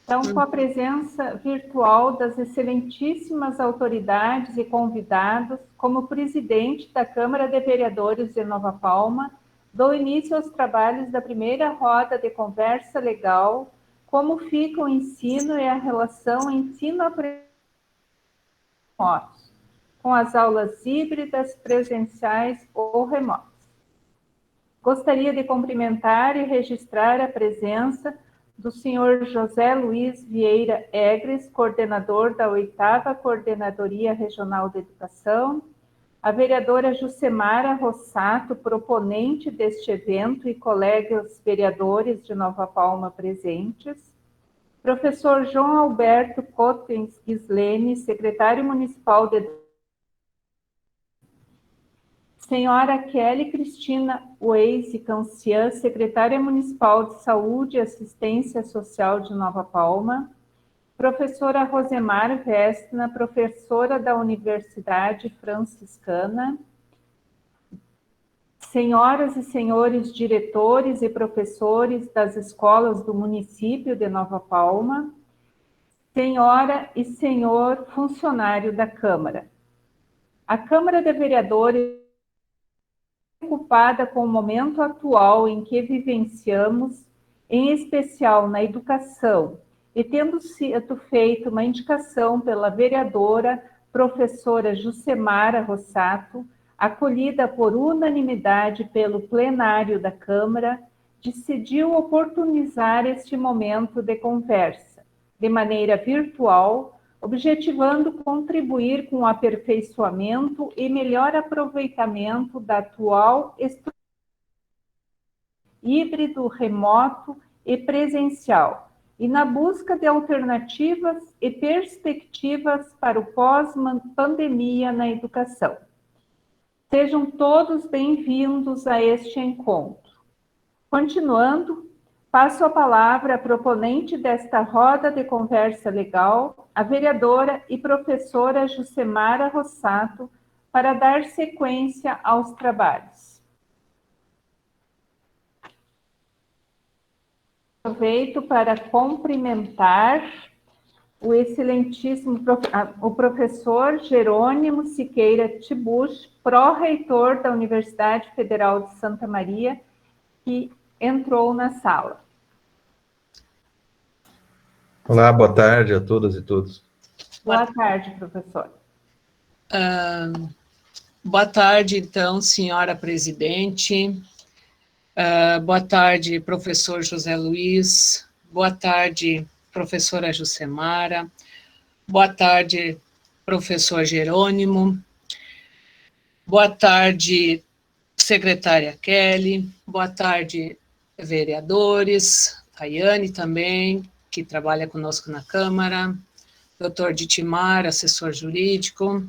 Então, com a presença virtual das excelentíssimas autoridades e convidados, como presidente da Câmara de Vereadores de Nova Palma, dou início aos trabalhos da primeira roda de conversa legal, como fica o ensino e a relação ensino-aprendizagem com as aulas híbridas, presenciais ou remotas. Gostaria de cumprimentar e registrar a presença do senhor José Luiz Vieira Egres, coordenador da 8ª Coordenadoria Regional de Educação, a vereadora Jucemara Rossato, proponente deste evento, e colegas vereadores de Nova Palma presentes, professor João Alberto Cotens Gislene, secretário municipal de Educação, senhora Kelly Cristina Weise Cancian, secretária municipal de Saúde e Assistência Social de Nova Palma, professora Rosemar Vestna, professora da Universidade Franciscana, senhoras e senhores diretores e professores das escolas do município de Nova Palma, senhora e senhor funcionário da Câmara. A Câmara de Vereadores preocupada com o momento atual em que vivenciamos, em especial na educação, e tendo sido feita uma indicação pela vereadora professora Jucemara Rossato, acolhida por unanimidade pelo plenário da Câmara, decidiu oportunizar este momento de conversa, de maneira virtual, objetivando contribuir com o aperfeiçoamento e melhor aproveitamento da atual estrutura híbrido, remoto e presencial, e na busca de alternativas e perspectivas para o pós-pandemia na educação. Sejam todos bem-vindos a este encontro. Continuando, passo a palavra à proponente desta roda de conversa legal, a vereadora e professora Jucemara Rossato, para dar sequência aos trabalhos. Aproveito para cumprimentar o excelentíssimo o professor Jerônimo Siqueira Tibuch, pró-reitor da Universidade Federal de Santa Maria, que entrou na sala. Olá, boa tarde a todas e todos. Boa tarde, professor. Boa tarde, então, senhora presidente. Boa tarde, professor José Luiz. Boa tarde, professora Jucemara. Boa tarde, professor Jerônimo. Boa tarde, secretária Kelly. Boa tarde, vereadores. Tayane também, que trabalha conosco na Câmara, doutor Ditimar, assessor jurídico,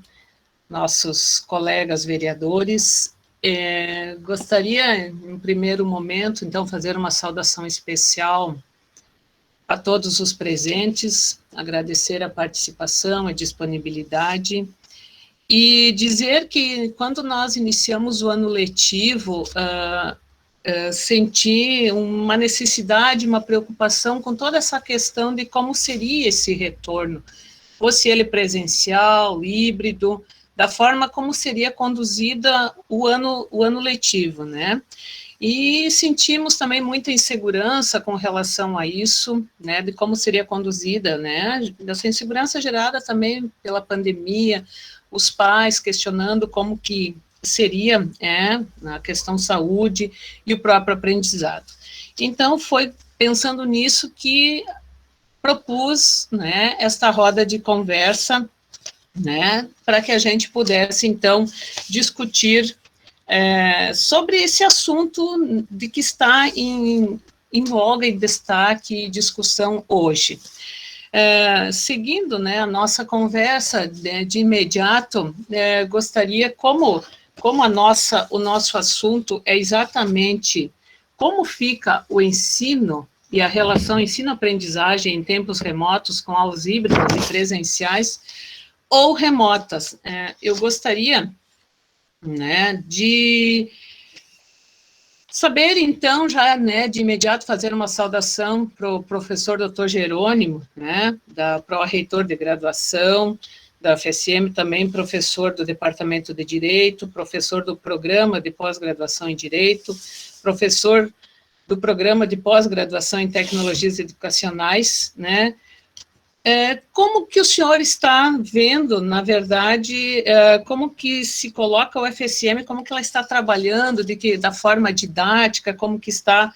nossos colegas vereadores. Gostaria, em primeiro momento, então, fazer uma saudação especial a todos os presentes, agradecer a participação, a disponibilidade, e dizer que, quando nós iniciamos o ano letivo, senti uma necessidade, uma preocupação com toda essa questão de como seria esse retorno, fosse ele presencial, híbrido, da forma como seria conduzida o ano letivo, né? E sentimos também muita insegurança com relação a isso, né, de como seria conduzida, né, essa insegurança gerada também pela pandemia, os pais questionando como que seria a questão saúde e o próprio aprendizado. Então, foi pensando nisso que propus, né, esta roda de conversa, né, para que a gente pudesse, então, discutir sobre esse assunto de que está em voga e destaque e discussão hoje. Seguindo, né, a nossa conversa de imediato, gostaria, como o nosso assunto é exatamente como fica o ensino e a relação ensino-aprendizagem em tempos remotos com aulas híbridas e presenciais ou remotas, eu gostaria, né, de Saber, então, já, né, de imediato fazer uma saudação para o professor Dr. Jerônimo, né, da pró-reitor de graduação da UFSM, também professor do Departamento de Direito, professor do Programa de Pós-Graduação em Direito, professor do Programa de Pós-Graduação em Tecnologias Educacionais, né. Como que o senhor está vendo, na verdade, como que se coloca o UFSM, como que ela está trabalhando, da forma didática, como que está,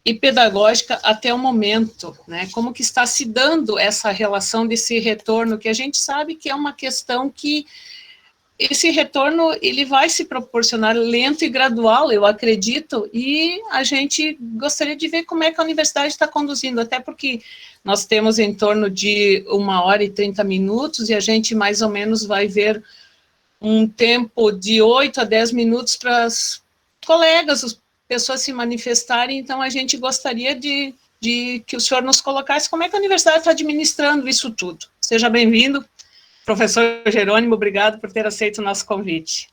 e pedagógica até o momento, né? Como que está se dando essa relação desse retorno, que a gente sabe que é uma questão que esse retorno, ele vai se proporcionar lento e gradual, eu acredito, e a gente gostaria de ver como é que a universidade está conduzindo, até porque nós temos em torno de 1h30 e a gente mais ou menos vai ver um tempo de 8 a 10 minutos para as colegas, as pessoas se manifestarem, então a gente gostaria de que o senhor nos colocasse como é que a universidade está administrando isso tudo. Seja bem-vindo. Professor Jerônimo, obrigado por ter aceito o nosso convite.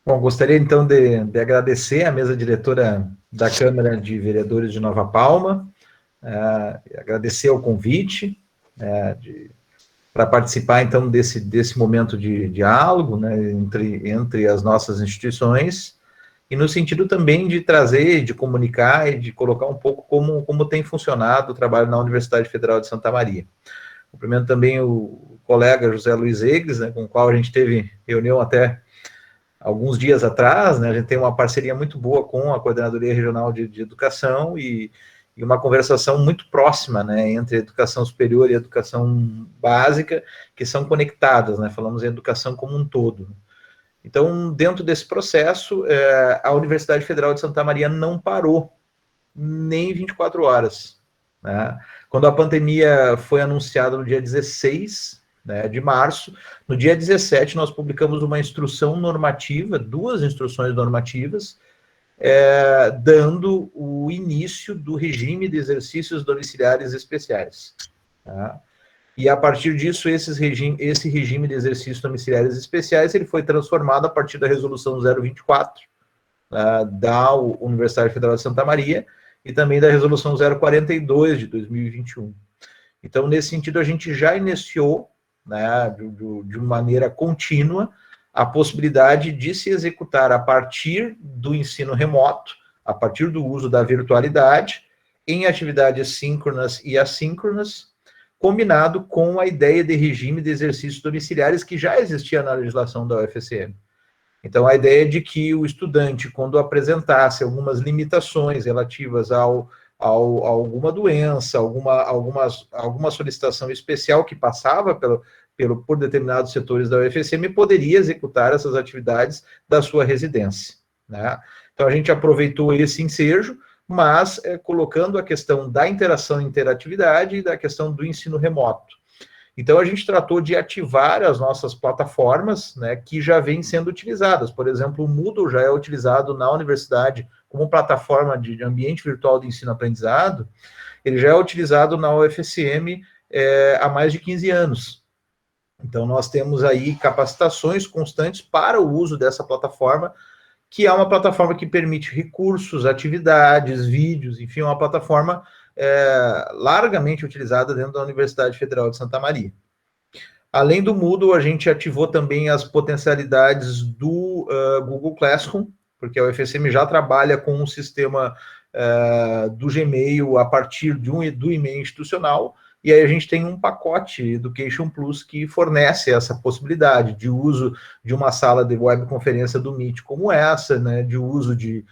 Bom, gostaria então de agradecer à mesa diretora da Câmara de Vereadores de Nova Palma, agradecer o convite para participar então desse momento de diálogo, né, entre as nossas instituições, e no sentido também de trazer, de comunicar e de colocar um pouco como tem funcionado o trabalho na Universidade Federal de Santa Maria. Cumprimento também o colega José Luiz Egres, né, com o qual a gente teve reunião até alguns dias atrás, né, a gente tem uma parceria muito boa com a Coordenadoria Regional de Educação e uma conversação muito próxima, né, entre a educação superior e a educação básica, que são conectadas, né, falamos em educação como um todo. Então, dentro desse processo, a Universidade Federal de Santa Maria não parou nem 24 horas, né? Quando a pandemia foi anunciada no dia 16, né, de março, no dia 17 nós publicamos uma instrução normativa, 2 instruções normativas, dando o início do regime de exercícios domiciliares especiais. Tá? E a partir disso, esse regime de exercícios domiciliares especiais, ele foi transformado a partir da resolução 024, da Universidade Federal de Santa Maria, e também da resolução 042 de 2021. Então, nesse sentido, a gente já iniciou, né, de maneira contínua, a possibilidade de se executar a partir do ensino remoto, a partir do uso da virtualidade, em atividades síncronas e assíncronas, combinado com a ideia de regime de exercícios domiciliares que já existia na legislação da UFSM. Então, a ideia de que o estudante, quando apresentasse algumas limitações relativas a alguma doença, alguma solicitação especial que passava por determinados setores da UFSM, poderia executar essas atividades da sua residência, né? Então, a gente aproveitou esse ensejo, mas colocando a questão da interação e interatividade e da questão do ensino remoto. Então, a gente tratou de ativar as nossas plataformas, né, que já vêm sendo utilizadas. Por exemplo, o Moodle já é utilizado na universidade como plataforma de ambiente virtual de ensino-aprendizado. Ele já é utilizado na UFSM há mais de 15 anos. Então, nós temos aí capacitações constantes para o uso dessa plataforma, que é uma plataforma que permite recursos, atividades, vídeos, enfim, uma plataforma largamente utilizada dentro da Universidade Federal de Santa Maria. Além do Moodle, a gente ativou também as potencialidades do Google Classroom, porque a UFSM já trabalha com um sistema do Gmail a partir do e-mail institucional, e aí a gente tem um pacote Education Plus que fornece essa possibilidade de uso de uma sala de webconferência do Meet como essa, né, de uso de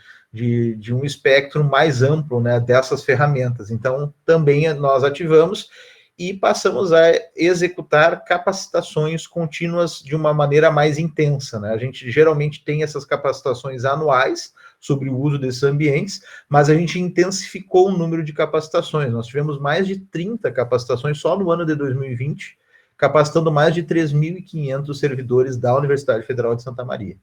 um espectro mais amplo, né, dessas ferramentas. Então, também nós ativamos e passamos a executar capacitações contínuas de uma maneira mais intensa, né? A gente geralmente tem essas capacitações anuais sobre o uso desses ambientes, mas a gente intensificou o número de capacitações. Nós tivemos mais de 30 capacitações só no ano de 2020, capacitando mais de 3.500 servidores da Universidade Federal de Santa Maria.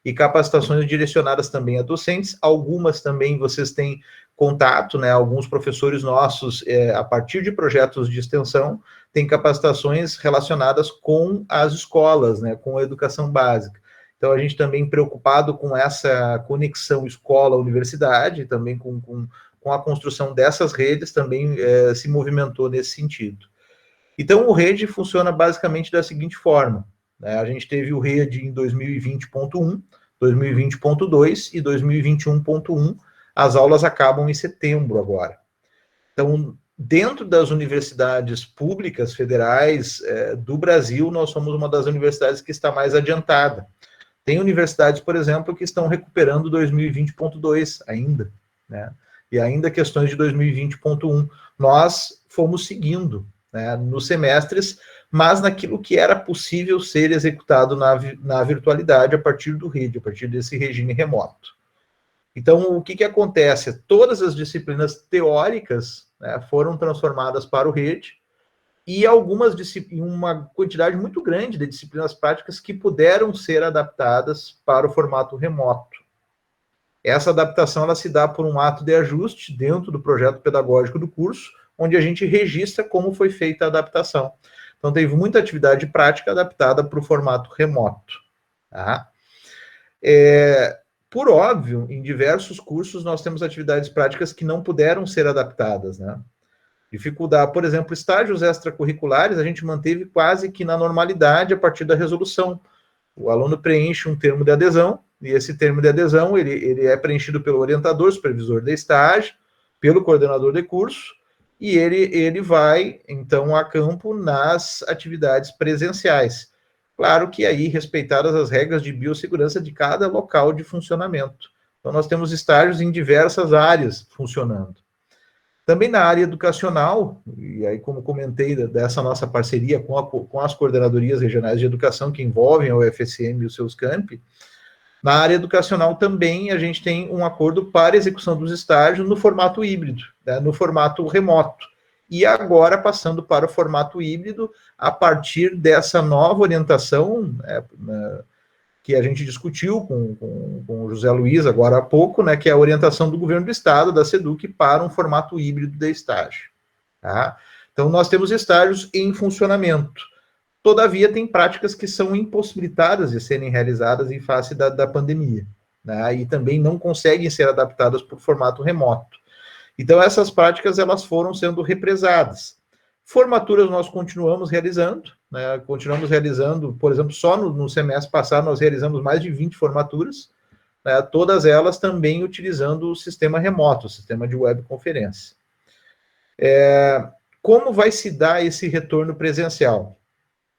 E capacitações direcionadas também a docentes, algumas também vocês têm contato, né, alguns professores nossos, a partir de projetos de extensão, têm capacitações relacionadas com as escolas, né, com a educação básica. Então, a gente também preocupado com essa conexão escola-universidade, também com a construção dessas redes, também se movimentou nesse sentido. Então, o RED funciona basicamente da seguinte forma, né? A gente teve o RED em 2020.1, 2020.2 e 2021.1, as aulas acabam em setembro agora. Então, dentro das universidades públicas federais do Brasil, nós somos uma das universidades que está mais adiantada. Tem universidades, por exemplo, que estão recuperando 2020.2 ainda, né? E ainda questões de 2020.1. Nós fomos seguindo, né, nos semestres, mas naquilo que era possível ser executado na virtualidade a partir do RED, a partir desse regime remoto. Então, o que acontece? Todas as disciplinas teóricas, né, foram transformadas para o RED, e uma quantidade muito grande de disciplinas práticas que puderam ser adaptadas para o formato remoto. Essa adaptação ela se dá por um ato de ajuste dentro do projeto pedagógico do curso, onde a gente registra como foi feita a adaptação. Então, teve muita atividade prática adaptada para o formato remoto. Tá? Por óbvio, em diversos cursos nós temos atividades práticas que não puderam ser adaptadas, né? Dificuldade, por exemplo, estágios extracurriculares, a gente manteve quase que na normalidade a partir da resolução. O aluno preenche um termo de adesão, e esse termo de adesão ele é preenchido pelo orientador, supervisor de estágio, pelo coordenador de curso, e ele vai, então, a campo nas atividades presenciais. Claro que aí, respeitadas as regras de biossegurança de cada local de funcionamento. Então, nós temos estágios em diversas áreas funcionando. Também na área educacional, e aí como comentei dessa nossa parceria com as coordenadorias regionais de educação que envolvem a UFSM e os seus campi, na área educacional também a gente tem um acordo para execução dos estágios no formato híbrido, né, no formato remoto. E agora passando para o formato híbrido, a partir dessa nova orientação, que a gente discutiu com o José Luiz agora há pouco, né, que é a orientação do governo do estado, da SEDUC, para um formato híbrido de estágio. Tá? Então, nós temos estágios em funcionamento. Todavia, tem práticas que são impossibilitadas de serem realizadas em face da pandemia, né, e também não conseguem ser adaptadas por formato remoto. Então, essas práticas elas foram sendo represadas. Formaturas nós continuamos realizando, né? Continuamos realizando, por exemplo, só no semestre passado nós realizamos mais de 20 formaturas, né? Todas elas também utilizando o sistema remoto, o sistema de webconferência. Como vai se dar esse retorno presencial?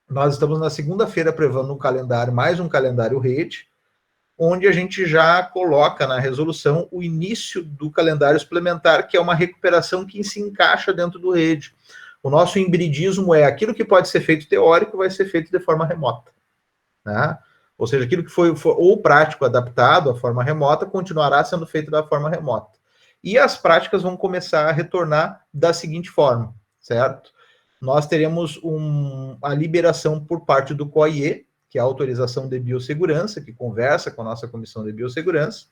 Nós estamos na segunda-feira prevendo um calendário, mais um calendário RED, onde a gente já coloca na resolução o início do calendário suplementar, que é uma recuperação que se encaixa dentro do RED. O nosso hibridismo é aquilo que pode ser feito teórico vai ser feito de forma remota, né? Ou seja, aquilo que foi ou prático adaptado à forma remota continuará sendo feito da forma remota. E as práticas vão começar a retornar da seguinte forma, certo? Nós teremos a liberação por parte do COIE, que é a autorização de biossegurança, que conversa com a nossa comissão de biossegurança.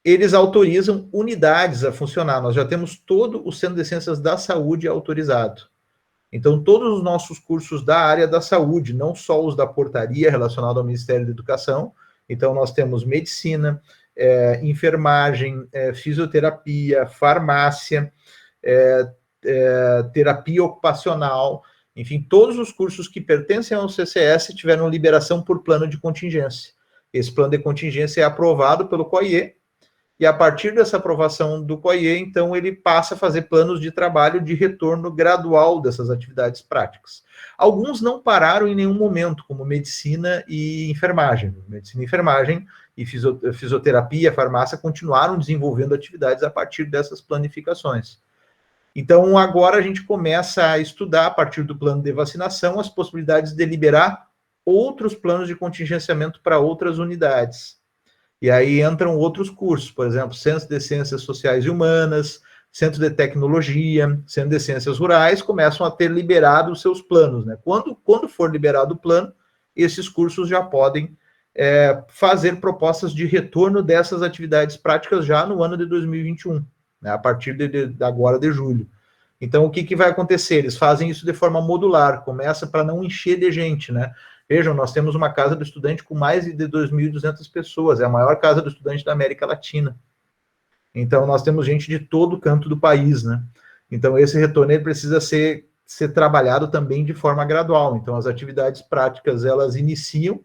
Eles autorizam unidades a funcionar. Nós já temos todo o Centro de Ciências da Saúde autorizado. Então, todos os nossos cursos da área da saúde, não só os da portaria relacionada ao Ministério da Educação. Então, nós temos medicina, enfermagem, fisioterapia, farmácia, terapia ocupacional, enfim, todos os cursos que pertencem ao CCS tiveram liberação por plano de contingência. Esse plano de contingência é aprovado pelo COIE, e a partir dessa aprovação do COIE, então, ele passa a fazer planos de trabalho de retorno gradual dessas atividades práticas. Alguns não pararam em nenhum momento, como medicina e enfermagem. Medicina e enfermagem e fisioterapia, farmácia, continuaram desenvolvendo atividades a partir dessas planificações. Então, agora a gente começa a estudar, a partir do plano de vacinação, as possibilidades de liberar outros planos de contingenciamento para outras unidades. E aí entram outros cursos, por exemplo, Centro de Ciências Sociais e Humanas, Centro de Tecnologia, Centro de Ciências Rurais, começam a ter liberado os seus planos, né? Quando for liberado o plano, esses cursos já podem fazer propostas de retorno dessas atividades práticas já no ano de 2021, né? A partir de agora de julho. Então, o que vai acontecer? Eles fazem isso de forma modular, começa para não encher de gente, né? Vejam, nós temos uma casa do estudante com mais de 2.200 pessoas, é a maior casa do estudante da América Latina. Então, nós temos gente de todo canto do país, né? Então, esse retorno ele precisa ser trabalhado também de forma gradual. Então, as atividades práticas, elas iniciam,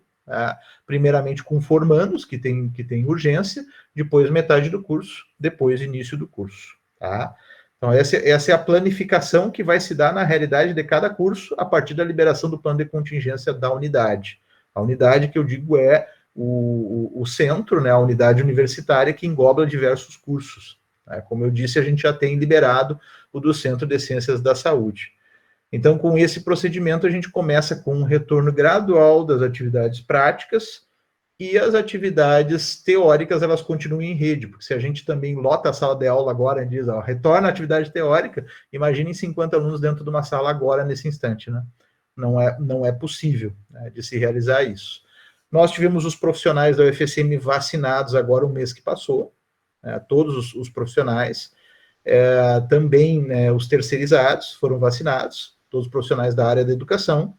primeiramente com formandos, que tem urgência, depois metade do curso, depois início do curso, tá? Então, essa é a planificação que vai se dar na realidade de cada curso a partir da liberação do plano de contingência da unidade. A unidade que eu digo é o centro, né, a unidade universitária que engloba diversos cursos. Né? Como eu disse, a gente já tem liberado o do Centro de Ciências da Saúde. Então, com esse procedimento, a gente começa com um retorno gradual das atividades práticas e as atividades teóricas, elas continuam em rede, porque se a gente também lota a sala de aula agora e diz, ó, retorna a atividade teórica, imaginem 50 alunos dentro de uma sala agora, nesse instante, né? Não é possível, né, de se realizar isso. Nós tivemos os profissionais da UFSM vacinados agora o mês que passou, né, todos os profissionais, também, né, os terceirizados foram vacinados, todos os profissionais da área da educação.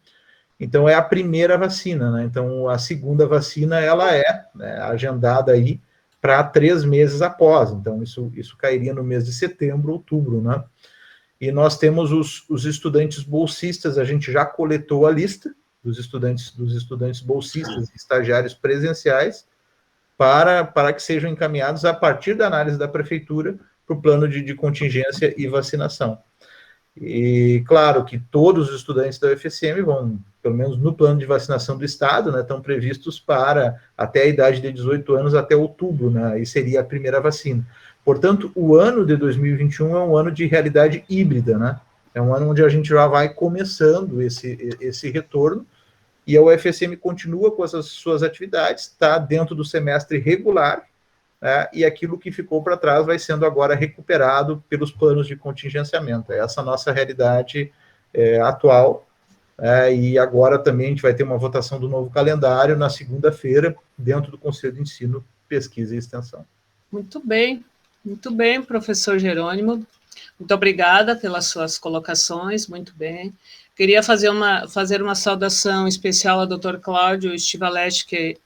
Então, é a primeira vacina, né? Então, a segunda vacina, ela é, né, agendada aí para 3 meses após. Então, isso cairia no mês de setembro, outubro, né? E nós temos os estudantes bolsistas, a gente já coletou a lista dos estudantes bolsistas e estagiários presenciais para que sejam encaminhados a partir da análise da prefeitura para o plano de contingência e vacinação. E, claro, que todos os estudantes da UFSM vão, pelo menos no plano de vacinação do Estado, né, estão previstos para até a idade de 18 anos, até outubro, né, e seria a primeira vacina. Portanto, o ano de 2021 é um ano de realidade híbrida, né, é um ano onde a gente já vai começando esse retorno, e a UFSM continua com essas suas atividades, está dentro do semestre regular, e aquilo que ficou para trás vai sendo agora recuperado pelos planos de contingenciamento. É essa a nossa realidade atual, e agora também a gente vai ter uma votação do novo calendário na segunda-feira, dentro do Conselho de Ensino, Pesquisa e Extensão. Muito bem, professor Jerônimo. Muito obrigada pelas suas colocações, muito bem. Queria fazer uma saudação especial ao doutor Cláudio Stivaleschi, que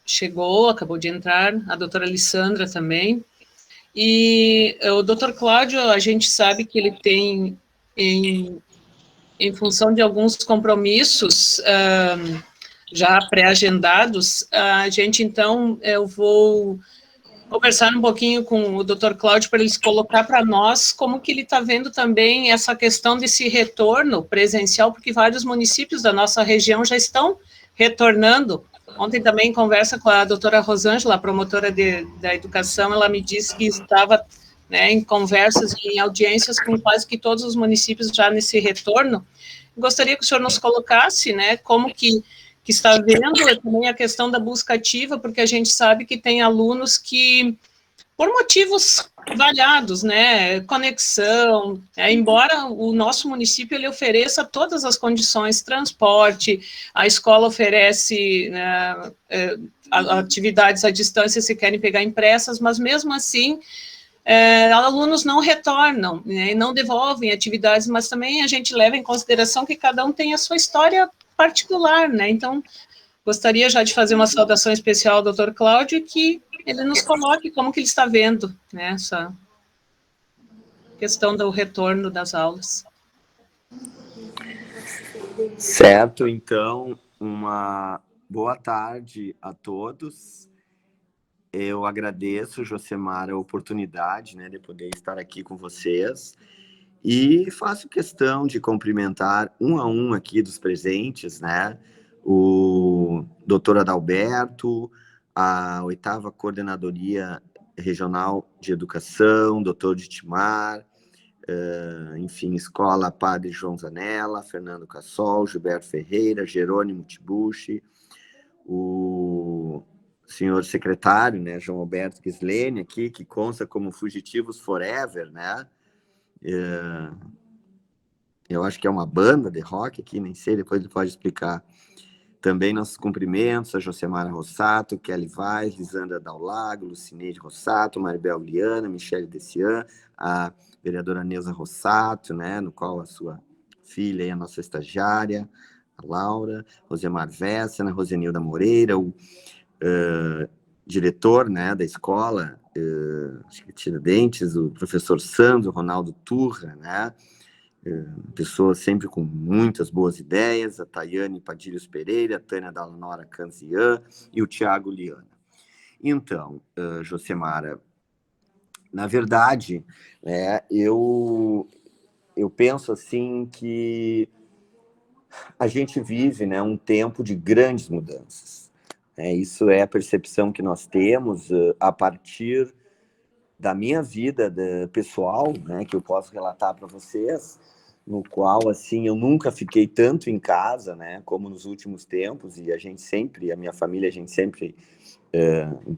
chegou, acabou de entrar, a doutora Alessandra também, e o doutor Cláudio, a gente sabe que ele tem, em função de alguns compromissos já pré-agendados, a gente, então, eu vou conversar um pouquinho com o doutor Cláudio para ele colocar para nós como que ele está vendo também essa questão desse retorno presencial, porque vários municípios da nossa região já estão retornando. Ontem também, em conversa com a doutora Rosângela, promotora da educação, ela me disse que estava, né, em conversas, em audiências com quase que todos os municípios já nesse retorno. Gostaria que o senhor nos colocasse, né, como que está vendo também a questão da busca ativa, porque a gente sabe que tem alunos que, por motivos variados, né, conexão, embora o nosso município ele ofereça todas as condições, transporte, a escola oferece, né, atividades à distância se querem pegar impressas, mas mesmo assim, alunos não retornam, né, não devolvem atividades, mas também a gente leva em consideração que cada um tem a sua história particular, né, então gostaria já de fazer uma saudação especial ao doutor Cláudio e que ele nos coloque como que ele está vendo, né, essa questão do retorno das aulas. Certo, então, uma boa tarde a todos. Eu agradeço, Josemar, a oportunidade, né, de poder estar aqui com vocês e faço questão de cumprimentar um a um aqui dos presentes, né, o doutor Adalberto, a 8ª Coordenadoria Regional de Educação, doutor Ditimar, enfim, Escola Padre João Zanella, Fernando Cassol, Gilberto Ferreira, Jerônimo Tibucci, o senhor secretário, né, João Alberto Gislene, aqui, que consta como Fugitivos Forever, né, eu acho que é uma banda de rock aqui, nem sei, depois ele pode explicar. Também nossos cumprimentos a Josemara Rossato, Kelly Vaz, Lisandra Daulago, Lucineide Rossato, Maribel Liana, Michele Dessian, a vereadora Neuza Rossato, né, no qual a sua filha é a nossa estagiária, Laura, Rosemar Vessena, Rosenilda Moreira, o diretor, né, da escola, Tiradentes, o professor Sandro, Ronaldo Turra, né, pessoas sempre com muitas boas ideias, a Tayane Padilhos Pereira, a Tânia Dalnora Canzian e o Tiago Liana. Então, Josemara, na verdade, né, eu penso assim que a gente vive, né, um tempo de grandes mudanças. Isso é a percepção que nós temos a partir da minha vida pessoal, né, que eu posso relatar para vocês, no qual, assim, eu nunca fiquei tanto em casa, né, como nos últimos tempos, e a minha família, a gente sempre,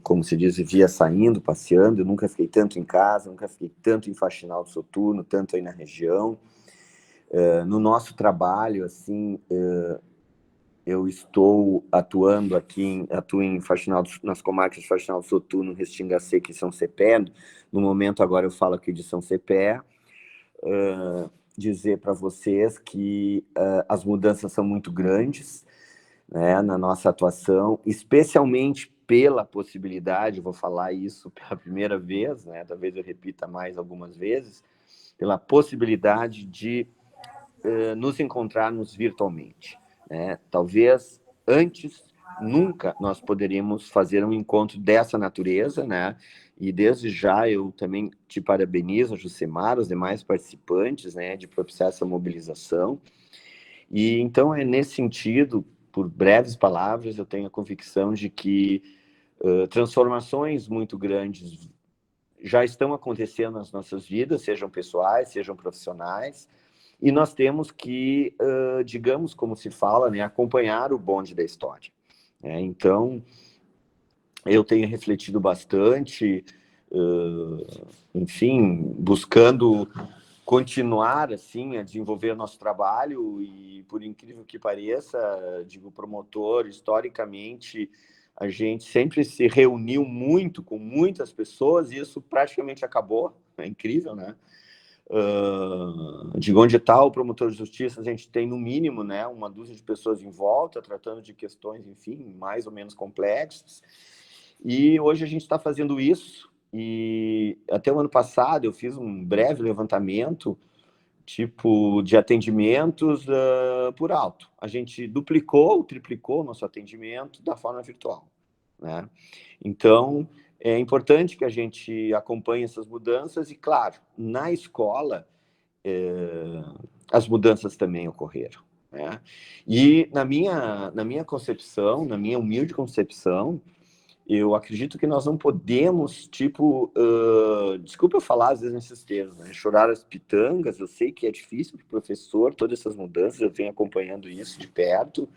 como se diz, vivia saindo, passeando, eu nunca fiquei tanto em casa, nunca fiquei tanto em faxinal de soturno, tanto aí na região. No nosso trabalho, assim, eu estou atuando aqui, atuo em nas comarcas de Faxinal do Soturno, Restinga Seca e São Cepé. No momento, agora eu falo aqui de São Cepé. Dizer para vocês que as mudanças são muito grandes, né, na nossa atuação, especialmente pela possibilidade, vou falar isso pela primeira vez, né, talvez eu repita mais algumas vezes, pela possibilidade de nos encontrarmos virtualmente. Né? Talvez antes, nunca nós poderíamos fazer um encontro dessa natureza, né? E desde já eu também te parabenizo, Josemar, os demais participantes, né, de propiciar essa mobilização. E então é nesse sentido, por breves palavras, eu tenho a convicção de que transformações muito grandes já estão acontecendo nas nossas vidas, sejam pessoais, sejam profissionais, e nós temos que, digamos, como se fala, né, acompanhar o bonde da história. Então, eu tenho refletido bastante, enfim, buscando continuar, assim, a desenvolver nosso trabalho, e, por incrível que pareça, digo, promotor, historicamente, a gente sempre se reuniu muito com muitas pessoas, e isso praticamente acabou, é incrível, né? De onde está o promotor de justiça, a gente tem no mínimo, né, uma dúzia de pessoas em volta, tratando de questões, enfim, mais ou menos complexas, e hoje a gente está fazendo isso, e até o ano passado eu fiz um breve levantamento, tipo, de atendimentos por alto. A gente duplicou, triplicou nosso atendimento da forma virtual, né? Então, é importante que a gente acompanhe essas mudanças e, claro, na escola, as mudanças também ocorreram, né? E na minha concepção, na minha humilde concepção, eu acredito que nós não podemos, tipo, desculpa eu falar às vezes nesses termos, né? Chorar as pitangas. Eu sei que é difícil para o professor, todas essas mudanças, eu venho acompanhando isso de perto,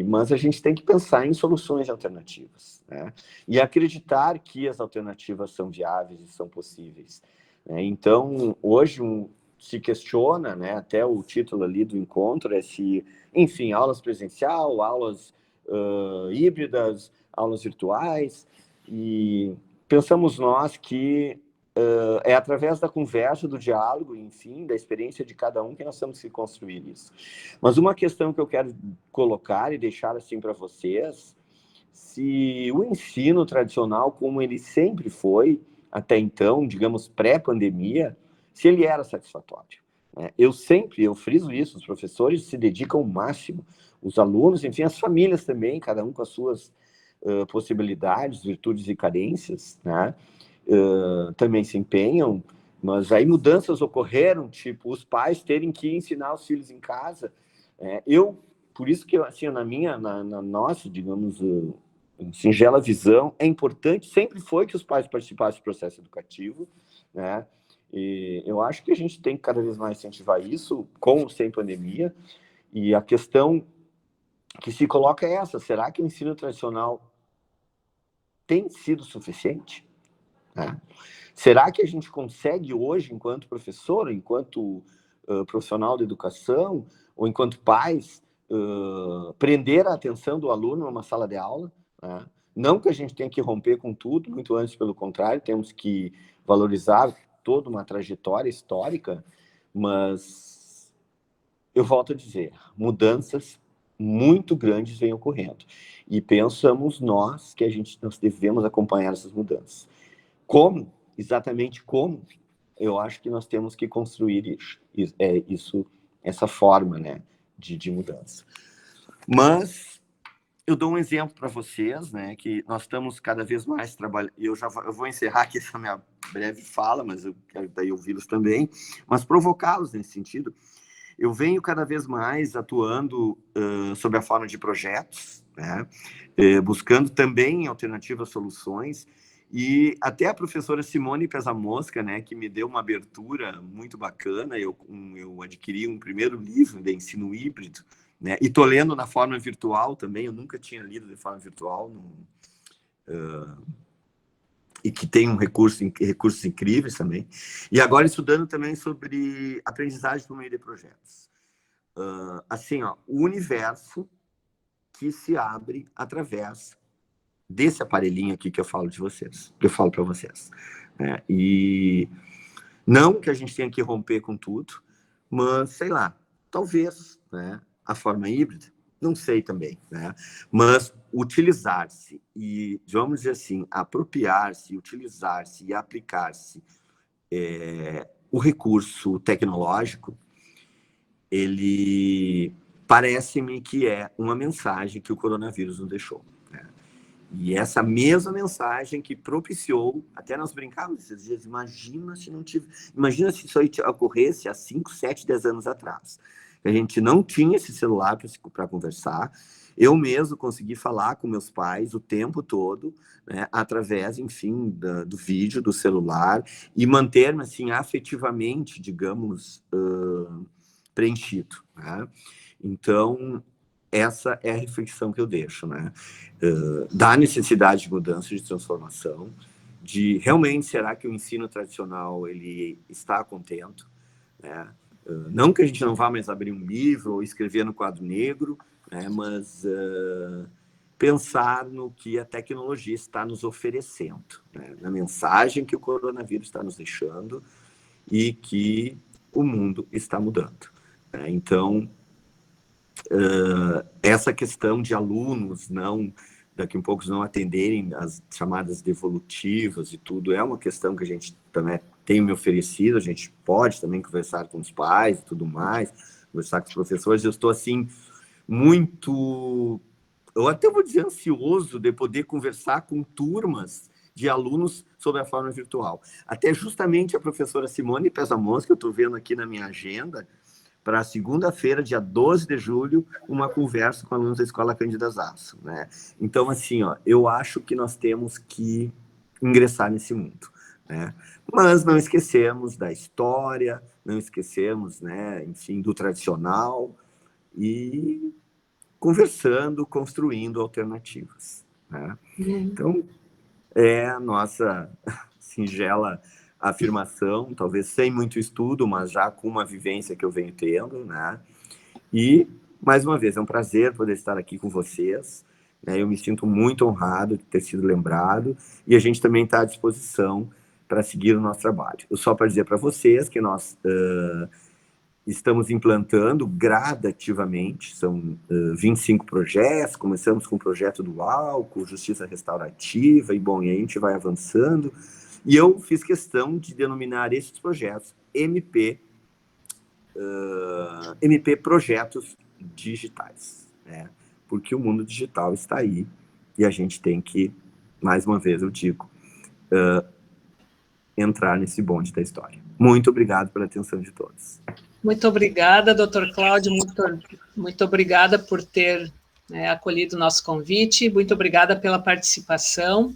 mas a gente tem que pensar em soluções alternativas, né? E acreditar que as alternativas são viáveis e são possíveis, né? Então, hoje se questiona, né, até o título ali do encontro é se, enfim, aulas presencial, aulas híbridas, aulas virtuais, e pensamos nós que é através da conversa, do diálogo, enfim, da experiência de cada um que nós temos que construir isso. Mas uma questão que eu quero colocar e deixar assim para vocês, se o ensino tradicional, como ele sempre foi, até então, digamos, pré-pandemia, se ele era satisfatório. Eu friso isso, os professores se dedicam ao máximo, os alunos, enfim, as famílias também, cada um com as suas possibilidades, virtudes e carências, né? Também se empenham, mas aí mudanças ocorreram, tipo, os pais terem que ensinar os filhos em casa. Por isso que, assim, na nossa, digamos, singela visão, é importante, sempre foi que os pais participassem do processo educativo, né? E eu acho que a gente tem que cada vez mais incentivar isso, com ou sem pandemia, e a questão que se coloca é essa: será que o ensino tradicional tem sido suficiente? Será que a gente consegue hoje, enquanto professor, enquanto profissional da educação, ou enquanto pais, prender a atenção do aluno numa sala de aula? Não que a gente tenha que romper com tudo, muito antes, pelo contrário, temos que valorizar toda uma trajetória histórica, mas eu volto a dizer, mudanças muito grandes vêm ocorrendo. E pensamos nós que nós devemos acompanhar essas mudanças. Como? Exatamente como? Eu acho que nós temos que construir essa forma, né, de mudança. Mas eu dou um exemplo para vocês, né, que nós estamos cada vez mais trabalhando. Eu vou encerrar aqui essa minha breve fala, mas eu quero daí ouvi-los também, mas provocá-los nesse sentido. Eu venho cada vez mais atuando sob a forma de projetos, né, buscando também alternativas soluções, e até a professora Simone Pesamosca, né, que me deu uma abertura muito bacana. Eu adquiri um primeiro livro de ensino híbrido, né, e estou lendo na forma virtual também. Eu nunca tinha lido de forma virtual, e que tem recursos incríveis também. E agora estudando também sobre aprendizagem por meio de projetos. Assim, ó, o universo que se abre através desse aparelhinho aqui que eu falo para vocês. Né? E não que a gente tenha que romper com tudo, mas, sei lá, talvez, né, a forma híbrida, não sei também, né? Mas utilizar-se e, vamos dizer assim, apropriar-se, utilizar-se e aplicar-se o recurso tecnológico, ele parece-me que é uma mensagem que o coronavírus nos deixou. E essa mesma mensagem que propiciou, até nós brincávamos esses dias, imagina se isso aí ocorresse há 5, 7, 10 anos atrás. A gente não tinha esse celular para conversar. Eu mesmo consegui falar com meus pais o tempo todo, né, através, enfim, do vídeo, do celular, e manter-me, assim, afetivamente, digamos, preenchido. Né? Então, essa é a reflexão que eu deixo, né? Da necessidade de mudança, de transformação, de realmente, será que o ensino tradicional ele está contento? Né? Não que a gente não vá mais abrir um livro ou escrever no quadro negro, né? Mas pensar no que a tecnologia está nos oferecendo, né? Na mensagem que o coronavírus está nos deixando e que o mundo está mudando. Né? Então, essa questão de alunos daqui a pouco não atenderem as chamadas devolutivas e tudo, é uma questão que a gente também tem me oferecido. A gente pode também conversar com os pais e tudo mais, conversar com os professores. Eu estou, assim, eu até vou dizer ansioso de poder conversar com turmas de alunos sobre a forma virtual. Até justamente a professora Simone Pesamosca, que eu estou vendo aqui na minha agenda, para segunda-feira, dia 12 de julho, uma conversa com alunos da Escola Cândida Zasso, né? Então, assim, ó, eu acho que nós temos que ingressar nesse mundo, né? Mas não esquecemos da história, não esquecemos, né, enfim, do tradicional, e conversando, construindo alternativas, né? Então, é a nossa singela afirmação, talvez sem muito estudo, mas já com uma vivência que eu venho tendo, né? E, mais uma vez, é um prazer poder estar aqui com vocês, né? Eu me sinto muito honrado de ter sido lembrado, e a gente também está à disposição para seguir o nosso trabalho. Eu só para dizer para vocês que nós estamos implantando gradativamente, são 25 projetos. Começamos com o projeto do álcool, justiça restaurativa, e bom, e a gente vai avançando. E eu fiz questão de denominar esses projetos MP Projetos Digitais, né? Porque o mundo digital está aí e a gente tem que, mais uma vez eu digo, entrar nesse bonde da história. Muito obrigado pela atenção de todos. Muito obrigada, doutor Cláudio, muito obrigada por ter acolhido o nosso convite, muito obrigada pela participação,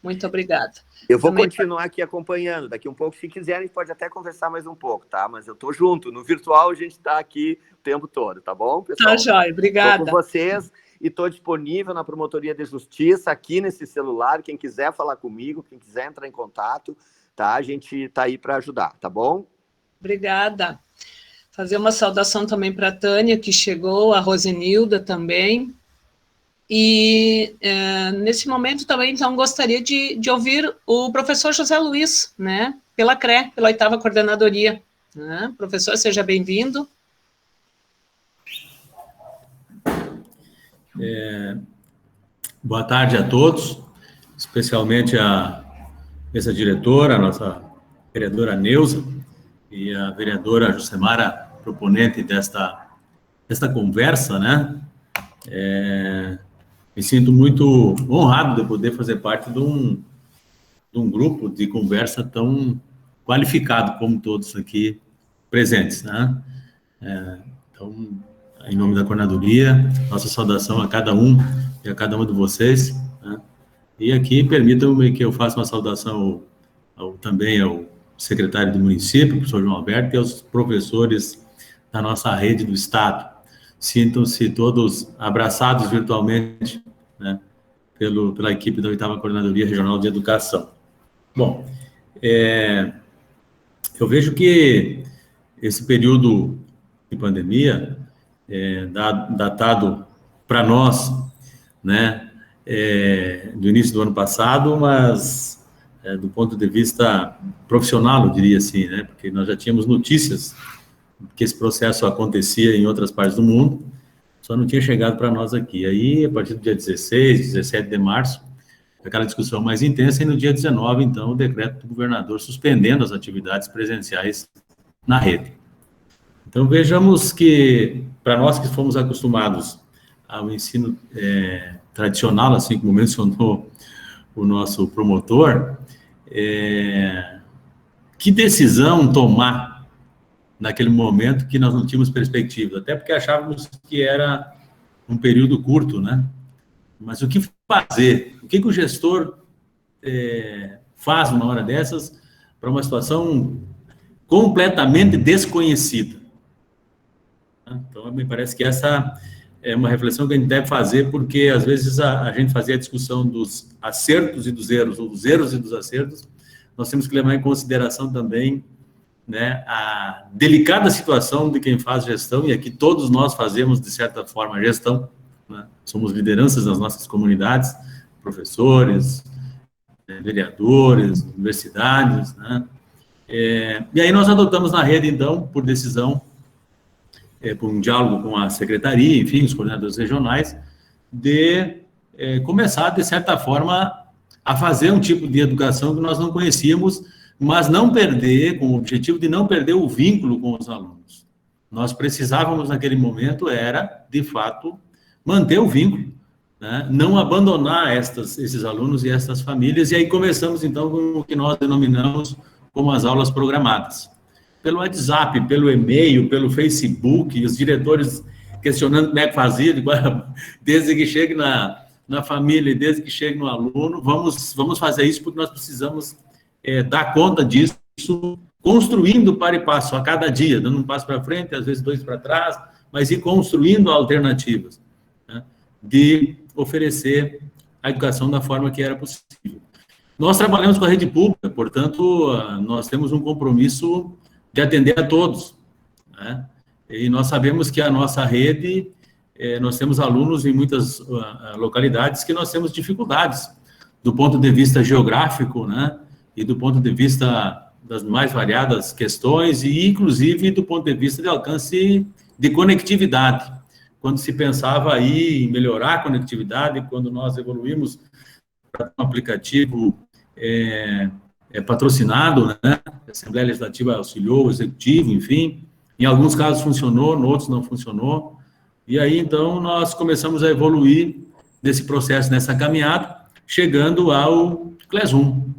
muito obrigada. Eu vou continuar aqui acompanhando. Daqui um pouco, se quiserem, a gente pode até conversar mais um pouco, tá? Mas eu estou junto. No virtual, a gente está aqui o tempo todo, tá bom, pessoal? Tá, joia. Obrigada. Estou com vocês e estou disponível na Promotoria de Justiça, aqui nesse celular. Quem quiser falar comigo, quem quiser entrar em contato, tá? A gente está aí para ajudar, tá bom? Obrigada. Fazer uma saudação também para a Tânia, que chegou, a Rosenilda também. E nesse momento também, então, gostaria de ouvir o professor José Luiz, né, pela CRE, pela 8ª Coordenadoria. Né? Professor, seja bem-vindo. Boa tarde a todos, especialmente a mesa diretora, a nossa vereadora Neuza e a vereadora Josemara, proponente desta conversa, né? Me sinto muito honrado de poder fazer parte de um grupo de conversa tão qualificado como todos aqui presentes, né? Então, em nome da coordenadoria, nossa saudação a cada um e a cada uma de vocês, né? E aqui permitam-me que eu faça uma saudação também ao secretário do município, professor João Alberto, e aos professores da nossa rede do Estado. Sintam-se todos abraçados virtualmente, né, pela equipe da 8ª Coordenadoria Regional de Educação. Bom, eu vejo que esse período de pandemia, datado para nós, né, do início do ano passado, mas do ponto de vista profissional, eu diria assim, né, porque nós já tínhamos notícias que esse processo acontecia em outras partes do mundo, só não tinha chegado para nós aqui. Aí, a partir do dia 16, 17 de março, aquela discussão mais intensa, e no dia 19, então, o decreto do governador suspendendo as atividades presenciais na rede. Então, vejamos que, para nós que fomos acostumados ao ensino tradicional, assim como mencionou o nosso promotor, que decisão tomar naquele momento que nós não tínhamos perspectiva, até porque achávamos que era um período curto, né? Mas o que fazer? O que o gestor faz numa hora dessas para uma situação completamente desconhecida? Então, me parece que essa é uma reflexão que a gente deve fazer, porque às vezes a gente fazia a discussão dos acertos e dos erros, ou dos erros e dos acertos, nós temos que levar em consideração também, né, a delicada situação de quem faz gestão, e aqui todos nós fazemos, de certa forma, gestão, né? Somos lideranças das nossas comunidades, professores, vereadores, universidades, né? E aí nós adotamos na rede, então, por decisão, por um diálogo com a secretaria, enfim, os coordenadores regionais, de começar, de certa forma, a fazer um tipo de educação que nós não conhecíamos, mas não perder, com o objetivo de não perder o vínculo com os alunos. Nós precisávamos, naquele momento, de fato, manter o vínculo, né? Não abandonar esses alunos e essas famílias, e aí começamos, então, com o que nós denominamos como as aulas programadas. Pelo WhatsApp, pelo e-mail, pelo Facebook, os diretores questionando como é que fazia, desde que chegue na família e desde que chegue no aluno, vamos fazer isso porque nós precisamos dar conta disso, construindo para e passo a cada dia, dando um passo para frente, às vezes 2 para trás, mas ir construindo alternativas, né, de oferecer a educação da forma que era possível. Nós trabalhamos com a rede pública, portanto, nós temos um compromisso de atender a todos, né? E nós sabemos que a nossa rede, nós temos alunos em muitas localidades que nós temos dificuldades do ponto de vista geográfico, né? E do ponto de vista das mais variadas questões e, inclusive, do ponto de vista de alcance de conectividade. Quando se pensava aí em melhorar a conectividade, quando nós evoluímos para um aplicativo patrocinado, né? A Assembleia Legislativa auxiliou, o Executivo, enfim. Em alguns casos funcionou, em outros não funcionou. E aí, então, nós começamos a evoluir nesse processo, nessa caminhada, chegando ao CLES 1,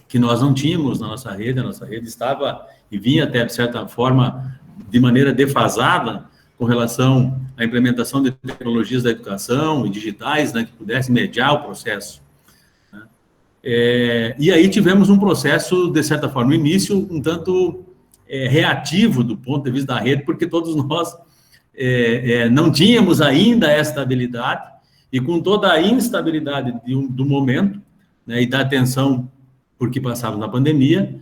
que nós não tínhamos na nossa rede. A nossa rede estava e vinha até, de certa forma, de maneira defasada com relação à implementação de tecnologias da educação e digitais, né, que pudessem mediar o processo. E aí tivemos um processo, de certa forma, no início, um tanto reativo do ponto de vista da rede, porque todos nós não tínhamos ainda esta habilidade, e com toda a instabilidade do momento, né, e da atenção por que passávamos na pandemia,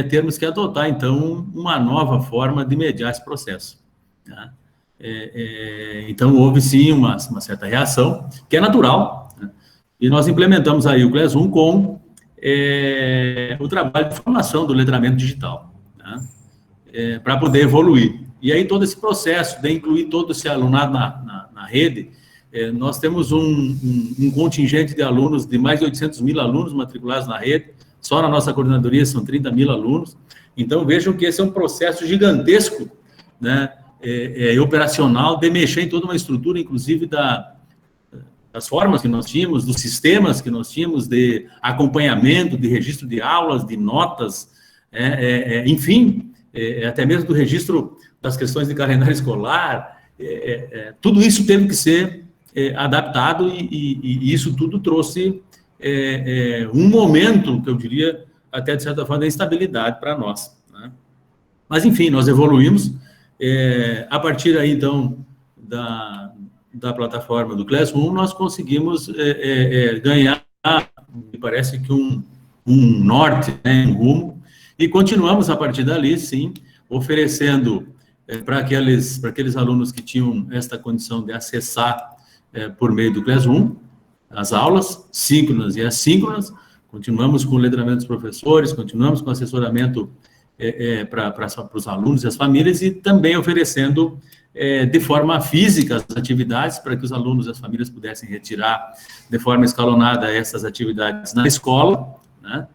termos que adotar, então, uma nova forma de mediar esse processo, né? Então, houve, sim, uma certa reação, que é natural, né? E nós implementamos aí o CLES 1 com o trabalho de formação do letramento digital, né? Para poder evoluir. E aí todo esse processo de incluir todo esse alunado na rede, Nós temos um contingente de alunos, de mais de 800 mil alunos matriculados na rede, só na nossa coordenadoria são 30 mil alunos. Então, vejam que esse é um processo gigantesco, né, operacional, de mexer em toda uma estrutura, inclusive das formas que nós tínhamos, dos sistemas que nós tínhamos, de acompanhamento, de registro de aulas, de notas, enfim, até mesmo do registro das questões de calendário escolar. Tudo isso teve que ser adaptado e isso tudo trouxe um momento, que eu diria, até de certa forma, de instabilidade para nós, né? Mas, enfim, nós evoluímos. A partir aí, então, da plataforma do Classroom, nós conseguimos ganhar, me parece que um norte, né, um rumo, e continuamos a partir dali, sim, oferecendo para aqueles alunos que tinham esta condição de acessar por meio do Classroom as aulas síncronas e assíncronas. Continuamos com o letramento dos professores, continuamos com assessoramento para os alunos e as famílias, e também oferecendo de forma física as atividades para que os alunos e as famílias pudessem retirar de forma escalonada essas atividades na escola, né?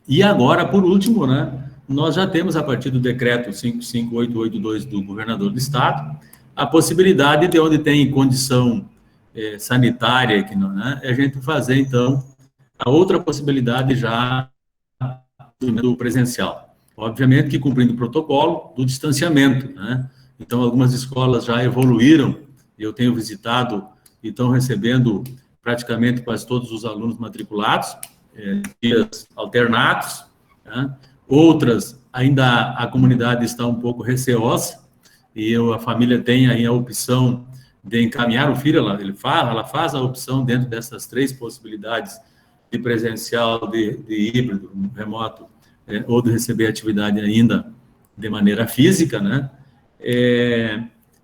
E agora, por último, né, nós já temos, a partir do decreto 55882 do governador do estado, a possibilidade de, onde tem condição sanitária, né, a gente fazer, então, a outra possibilidade já do presencial. Obviamente que cumprindo o protocolo do distanciamento, né? Então, algumas escolas já evoluíram, eu tenho visitado e estão recebendo praticamente quase todos os alunos matriculados, dias alternados, né? Outras, ainda a comunidade está um pouco receosa, e a família tem aí a opção de encaminhar o filho, ela faz a opção dentro dessas 3 possibilidades de presencial, de híbrido, remoto, ou de receber atividade ainda de maneira física, né?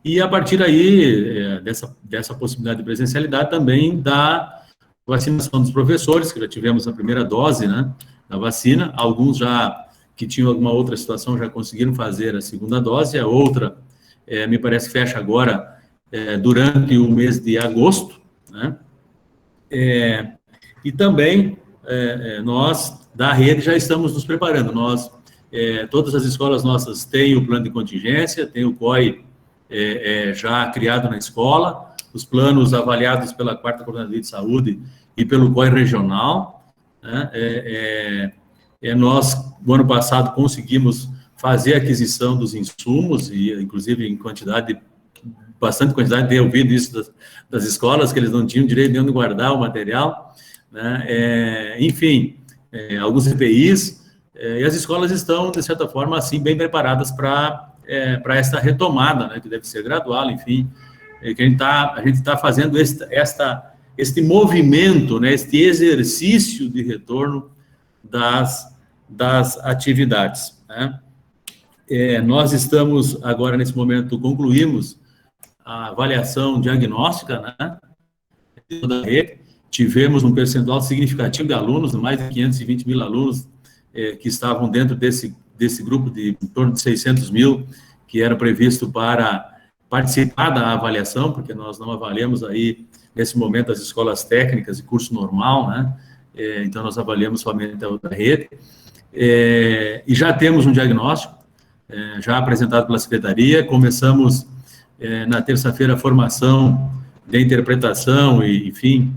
E a partir aí, dessa possibilidade de presencialidade, também da vacinação dos professores, que já tivemos a primeira dose, né, da vacina. Alguns já, que tinham alguma outra situação, já conseguiram fazer a segunda dose. A outra, me parece, fecha agora durante o mês de agosto, né? E também nós, da rede, já estamos nos preparando. Nós, todas as escolas nossas têm o plano de contingência, tem o COI já criado na escola, os planos avaliados pela 4ª Coordenadoria de Saúde e pelo COI regional, né? Nós, no ano passado, conseguimos fazer a aquisição dos insumos, e inclusive em bastante quantidade, tenho ouvido isso das escolas, que eles não tinham direito de onde guardar o material, né? Enfim, alguns EPIs, e as escolas estão, de certa forma, assim, bem preparadas para essa retomada, né, que deve ser gradual, enfim, que a gente tá fazendo este movimento, né, este exercício de retorno das atividades, né? Nós estamos, agora, nesse momento, concluímos a avaliação diagnóstica, né, de toda a rede. Tivemos um percentual significativo de alunos, mais de 520 mil alunos que estavam dentro desse grupo de em torno de 600 mil, que era previsto para participar da avaliação, porque nós não avaliamos aí, nesse momento, as escolas técnicas e curso normal, né? Então, nós avaliamos somente a outra rede. E já temos um diagnóstico, já apresentado pela Secretaria. Começamos, na terça-feira, a formação de interpretação e, enfim,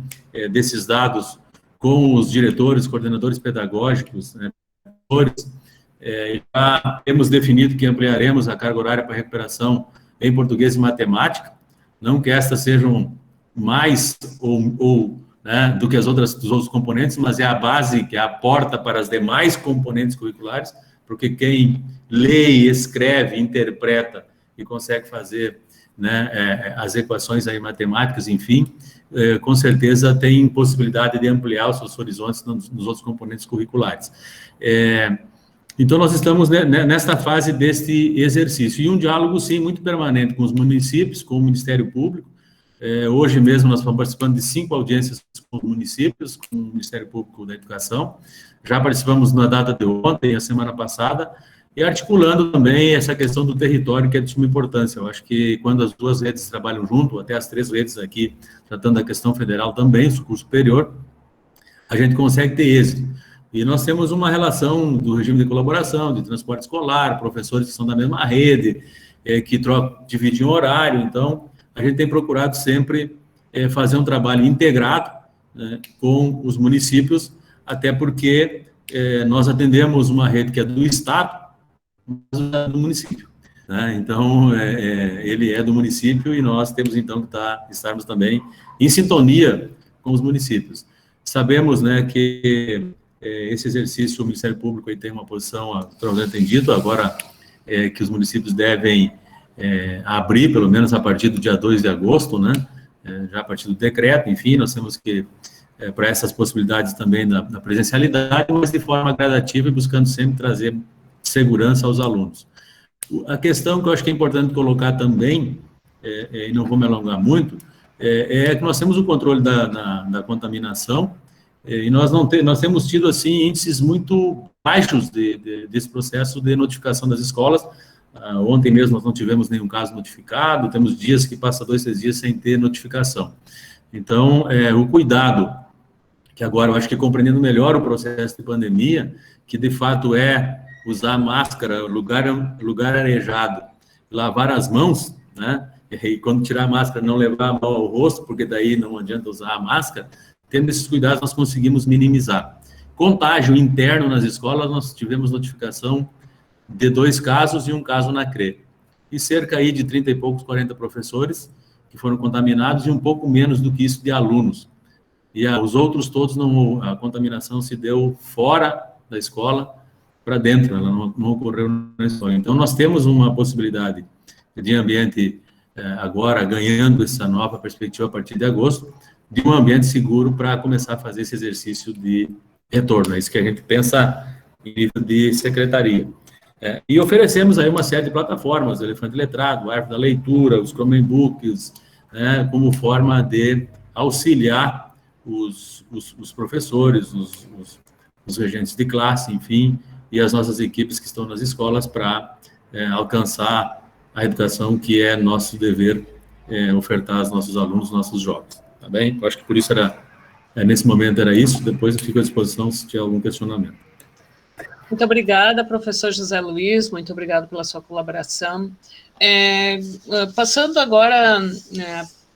desses dados com os diretores, coordenadores pedagógicos, né, já temos definido que ampliaremos a carga horária para recuperação em português e matemática, não que estas sejam mais né, do que dos outros componentes, mas é a base, que é a porta para as demais componentes curriculares, porque quem lê, escreve, interpreta e consegue fazer, né, as equações aí matemáticas, enfim, com certeza tem possibilidade de ampliar os seus horizontes nos outros componentes curriculares. Então, nós estamos nesta fase deste exercício, e um diálogo, sim, muito permanente com os municípios, com o Ministério Público. Hoje mesmo nós estamos participando de 5 audiências com os municípios, com o Ministério Público da Educação. Já participamos na data de ontem, a semana passada, e articulando também essa questão do território, que é de suma importância. Eu acho que quando as duas redes trabalham junto, até as 3 redes aqui, tratando da questão federal também, do curso superior, a gente consegue ter êxito. E nós temos uma relação do regime de colaboração, de transporte escolar, professores que são da mesma rede, que dividem o horário. Então, a gente tem procurado sempre fazer um trabalho integrado, né, com os municípios, até porque nós atendemos uma rede que é do Estado, mas é do município, né? Então, ele é do município e nós temos, então, que estarmos também em sintonia com os municípios. Sabemos, né, que esse exercício, o Ministério Público aí tem uma posição, a doutora tem dito, agora que os municípios devem abrir, pelo menos a partir do dia 2 de agosto, né, já a partir do decreto, enfim, nós temos que, para essas possibilidades também da presencialidade, mas de forma gradativa e buscando sempre trazer segurança aos alunos. A questão que eu acho que é importante colocar também, e não vou me alongar muito, é que nós temos o controle da contaminação, e nós temos tido, assim, índices muito baixos desse processo de notificação das escolas. Ontem mesmo nós não tivemos nenhum caso notificado, temos dias que passa 2, 3 dias sem ter notificação. Então, o cuidado, que agora eu acho que compreendendo melhor o processo de pandemia, que de fato é usar máscara, lugar arejado, lavar as mãos, né? E quando tirar a máscara, não levar a mão ao rosto, porque daí não adianta usar a máscara. Tendo esses cuidados, nós conseguimos minimizar. Contágio interno nas escolas, nós tivemos notificação de 2 casos e 1 caso na CRE. E cerca aí de 30 e poucos, 40 professores que foram contaminados e um pouco menos do que isso de alunos. E os outros todos, a contaminação se deu fora da escola para dentro, ela não ocorreu na escola. Então, nós temos uma possibilidade de ambiente, agora ganhando essa nova perspectiva a partir de agosto, de um ambiente seguro para começar a fazer esse exercício de retorno. É isso que a gente pensa em nível de secretaria. E oferecemos aí uma série de plataformas, o Elefante Letrado, o Árvore da Leitura, os Chromebooks, né, como forma de auxiliar os professores, os regentes de classe, enfim, e as nossas equipes que estão nas escolas para alcançar a educação que é nosso dever ofertar aos nossos alunos, nossos jovens. Tá bem? Eu acho que por isso nesse momento era isso, depois eu fico à disposição se tiver algum questionamento. Muito obrigada, professor José Luiz, muito obrigado pela sua colaboração. Passando agora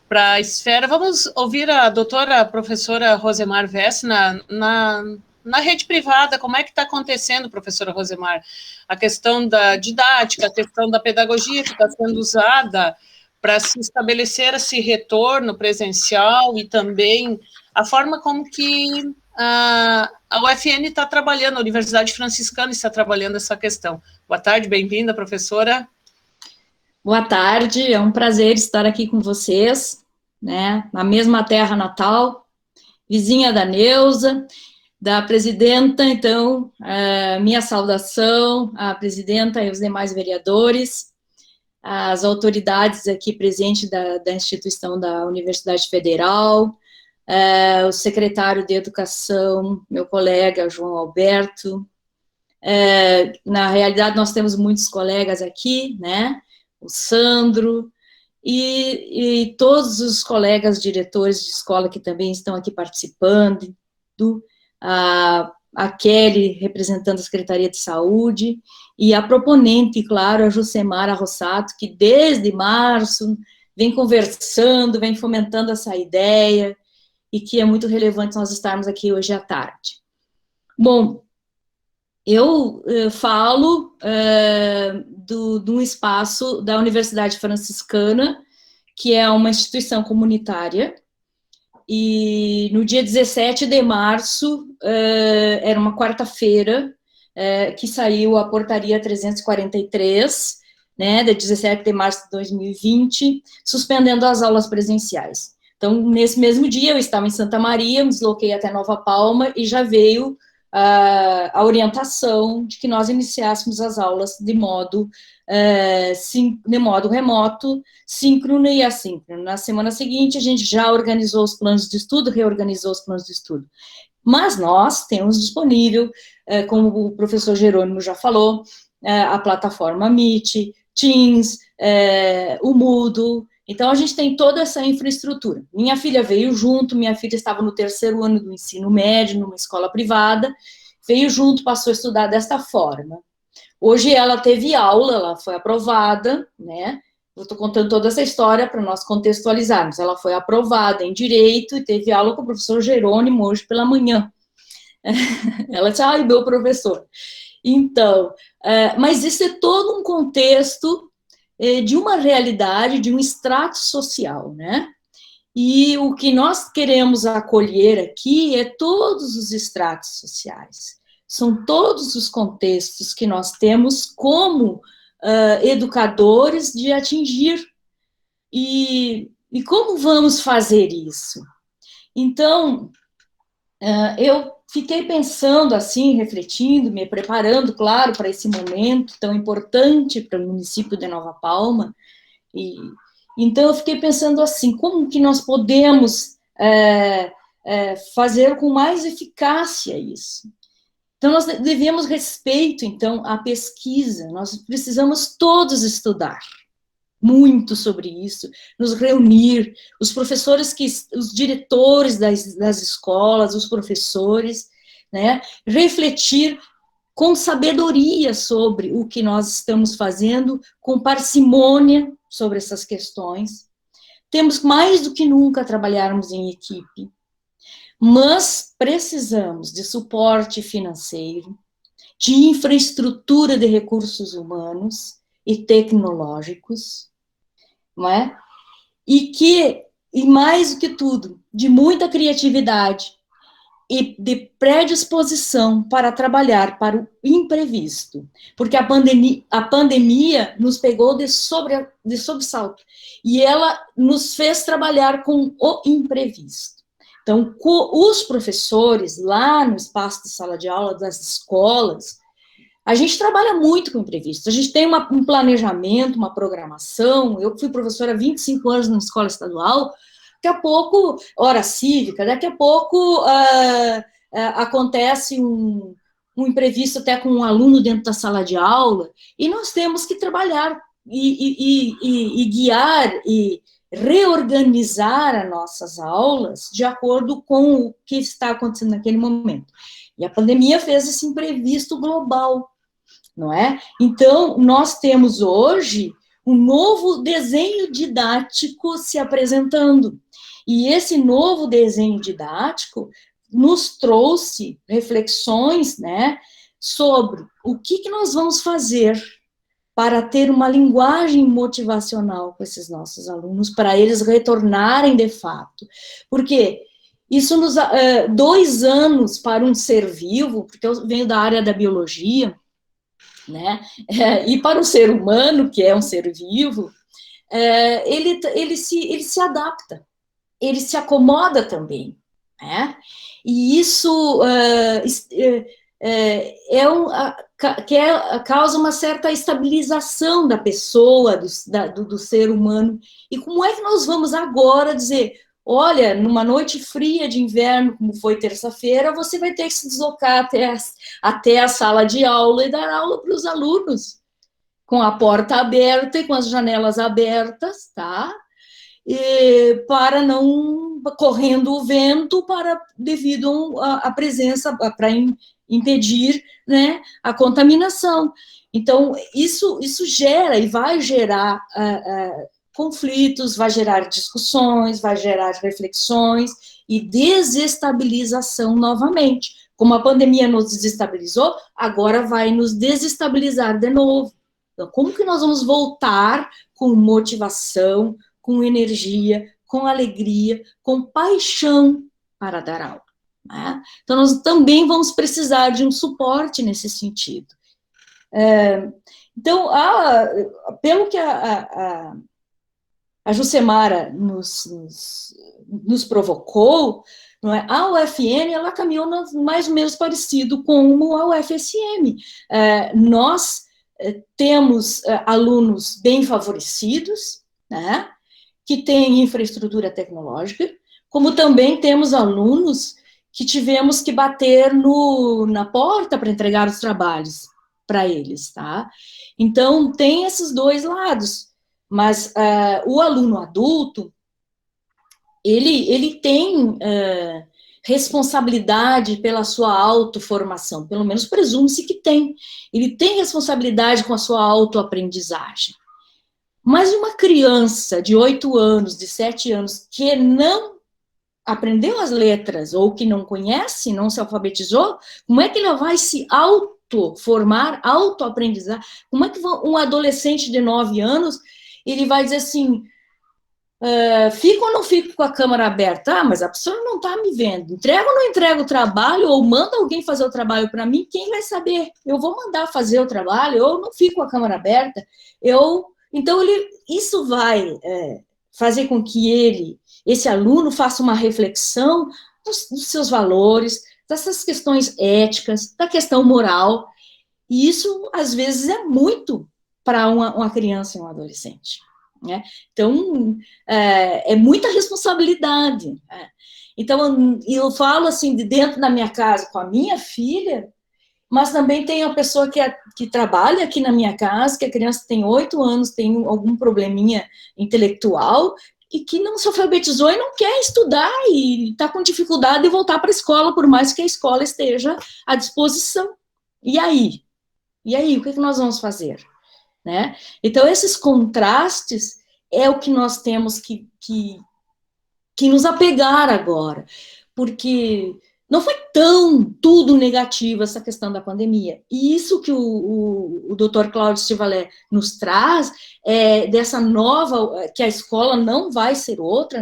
para a esfera, vamos ouvir a doutora professora Rosemar Vess na rede privada. Como é que está acontecendo, professora Rosemar, a questão da didática, a questão da pedagogia que está sendo usada para se estabelecer esse retorno presencial e também a forma como que a UFN está trabalhando, a Universidade Franciscana está trabalhando essa questão. Boa tarde, bem-vinda, professora. Boa tarde, é um prazer estar aqui com vocês, né, na mesma terra natal, vizinha da Neuza, da presidenta. Então, minha saudação à presidenta e aos demais vereadores, às autoridades aqui presentes da instituição da Universidade Federal, o secretário de Educação, meu colega João Alberto. Na realidade, nós temos muitos colegas aqui, né, o Sandro, e todos os colegas diretores de escola que também estão aqui participando, a Kelly, representando a Secretaria de Saúde, e a proponente, claro, a Jusemara Rossato, que desde março vem conversando, vem fomentando essa ideia, e que é muito relevante nós estarmos aqui hoje à tarde. Bom, eu falo de um espaço da Universidade Franciscana, que é uma instituição comunitária, e no dia 17 de março, era uma quarta-feira, que saiu a portaria 343, né, de 17 de março de 2020, suspendendo as aulas presenciais. Então, nesse mesmo dia, eu estava em Santa Maria, me desloquei até Nova Palma, e já veio a orientação de que nós iniciássemos as aulas de modo remoto, síncrono e assíncrono. Na semana seguinte, a gente já organizou os planos de estudo, reorganizou os planos de estudo. Mas nós temos disponível, como o professor Jerônimo já falou, a plataforma Meet, Teams, o Moodle. Então, a gente tem toda essa infraestrutura. Minha filha veio junto, minha filha estava no 3º ano do ensino médio, numa escola privada, veio junto, passou a estudar desta forma. Hoje ela teve aula, ela foi aprovada, né? Eu estou contando toda essa história para nós contextualizarmos. Ela foi aprovada em Direito e teve aula com o professor Jerônimo hoje pela manhã. Ela disse, ai, meu professor. Então, mas isso é todo um contexto de uma realidade, de um extrato social, né? E o que nós queremos acolher aqui é todos os estratos sociais. São todos os contextos que nós temos como educadores de atingir. E como vamos fazer isso? Então, eu fiquei pensando assim, refletindo, me preparando, claro, para esse momento tão importante para o município de Nova Palma. E então eu fiquei pensando assim, como que nós podemos fazer com mais eficácia isso? Então nós devemos respeito, então, à pesquisa. Nós precisamos todos estudar muito sobre isso, nos reunir, os professores, os diretores das escolas, os professores, né, refletir com sabedoria sobre o que nós estamos fazendo, com parcimônia sobre essas questões. Temos mais do que nunca trabalharmos em equipe, mas precisamos de suporte financeiro, de infraestrutura de recursos humanos e tecnológicos, não é? E mais do que tudo, de muita criatividade e de predisposição para trabalhar para o imprevisto, porque a pandemia nos pegou de sobressalto, e ela nos fez trabalhar com o imprevisto. Então, os professores, lá no espaço de sala de aula das escolas, a gente trabalha muito com imprevisto, a gente tem um planejamento, uma programação. Eu fui professora há 25 anos na escola estadual, daqui a pouco, hora cívica, daqui a pouco acontece um imprevisto até com um aluno dentro da sala de aula, e nós temos que trabalhar e guiar e reorganizar as nossas aulas de acordo com o que está acontecendo naquele momento. E a pandemia fez esse imprevisto global, não é? Então, nós temos hoje um novo desenho didático se apresentando. E esse novo desenho didático nos trouxe reflexões, né, sobre o que nós vamos fazer para ter uma linguagem motivacional com esses nossos alunos, para eles retornarem de fato. Porque isso nos 2 anos para um ser vivo, porque eu venho da área da biologia, né, e para um ser humano, que é um ser vivo, ele se adapta, ele se acomoda também, né? E isso causa uma certa estabilização da pessoa, do ser humano. E como é que nós vamos agora dizer, olha, numa noite fria de inverno, como foi terça-feira, você vai ter que se deslocar até a sala de aula e dar aula para os alunos, com a porta aberta e com as janelas abertas, tá? Para não correndo o vento, devido à presença, para impedir, né, a contaminação. Então, isso gera e vai gerar conflitos, vai gerar discussões, vai gerar reflexões e desestabilização novamente. Como a pandemia nos desestabilizou, agora vai nos desestabilizar de novo. Então, como que nós vamos voltar com motivação, com energia, com alegria, com paixão para dar aula, né? Então, nós também vamos precisar de um suporte nesse sentido. Então, pelo que a Jucemara nos provocou, não é? A UFN, ela caminhou mais ou menos parecido com a UFSM. Nós temos alunos bem favorecidos, né, que têm infraestrutura tecnológica, como também temos alunos que tivemos que bater na porta para entregar os trabalhos, para eles, tá? Então, tem esses dois lados, mas o aluno adulto, ele tem responsabilidade pela sua autoformação, pelo menos presume-se que tem. Ele tem responsabilidade com a sua autoaprendizagem. Mas uma criança de 8 anos, de 7 anos, que não aprendeu as letras, ou que não conhece, não se alfabetizou, como é que ela vai se autoformar, autoaprendizar? Como é que um adolescente de 9 anos, ele vai dizer assim, fico ou não fico com a câmera aberta? Ah, mas a pessoa não está me vendo. Entrego ou não entrego o trabalho, ou manda alguém fazer o trabalho para mim, quem vai saber? Eu vou mandar fazer o trabalho, ou não fico com a câmera aberta. Então, isso vai fazer com que esse aluno, faça uma reflexão dos seus valores, dessas questões éticas, da questão moral, e isso, às vezes, é muito para uma criança e um adolescente. Né? Então, é muita responsabilidade. Né? Então, eu falo assim, de dentro da minha casa com a minha filha, mas também tem a pessoa que trabalha aqui na minha casa, que a criança tem 8 anos, tem algum probleminha intelectual, e que não se alfabetizou e não quer estudar, e está com dificuldade de voltar para a escola, por mais que a escola esteja à disposição. E aí? O que nós vamos fazer? Né? Então, esses contrastes é o que nós temos que nos apegar agora, porque não foi tudo negativo essa questão da pandemia. E isso que o Dr. Cláudio Stivallet nos traz, dessa nova, que a escola não vai ser outra.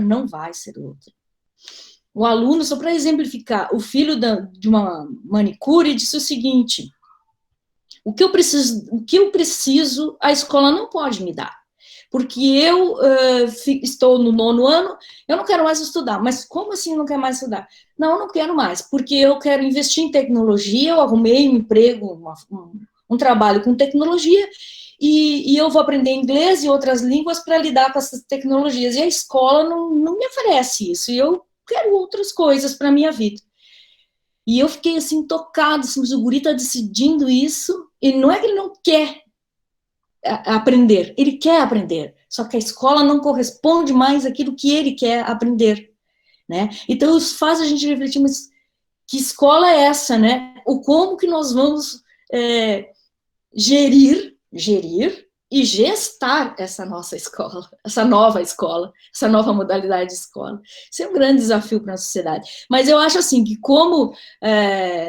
O aluno, só para exemplificar, o filho de uma manicure disse o seguinte: o que eu preciso, a escola não pode me dar. Porque eu estou no 9º ano, eu não quero mais estudar. Mas como assim não quer mais estudar? Não, eu não quero mais, porque eu quero investir em tecnologia, eu arrumei um emprego, um trabalho com tecnologia, e eu vou aprender inglês e outras línguas para lidar com essas tecnologias. E a escola não me oferece isso, e eu quero outras coisas para a minha vida. E eu fiquei assim, tocada, assim, o guri está decidindo isso, e não é que ele não quer aprender, ele quer aprender, só que a escola não corresponde mais àquilo que ele quer aprender, né? Então isso faz a gente refletir, mas que escola é essa, né? Como que nós vamos gerir e gestar essa nossa escola, essa nova modalidade de escola. Isso é um grande desafio para a sociedade. Mas eu acho assim que como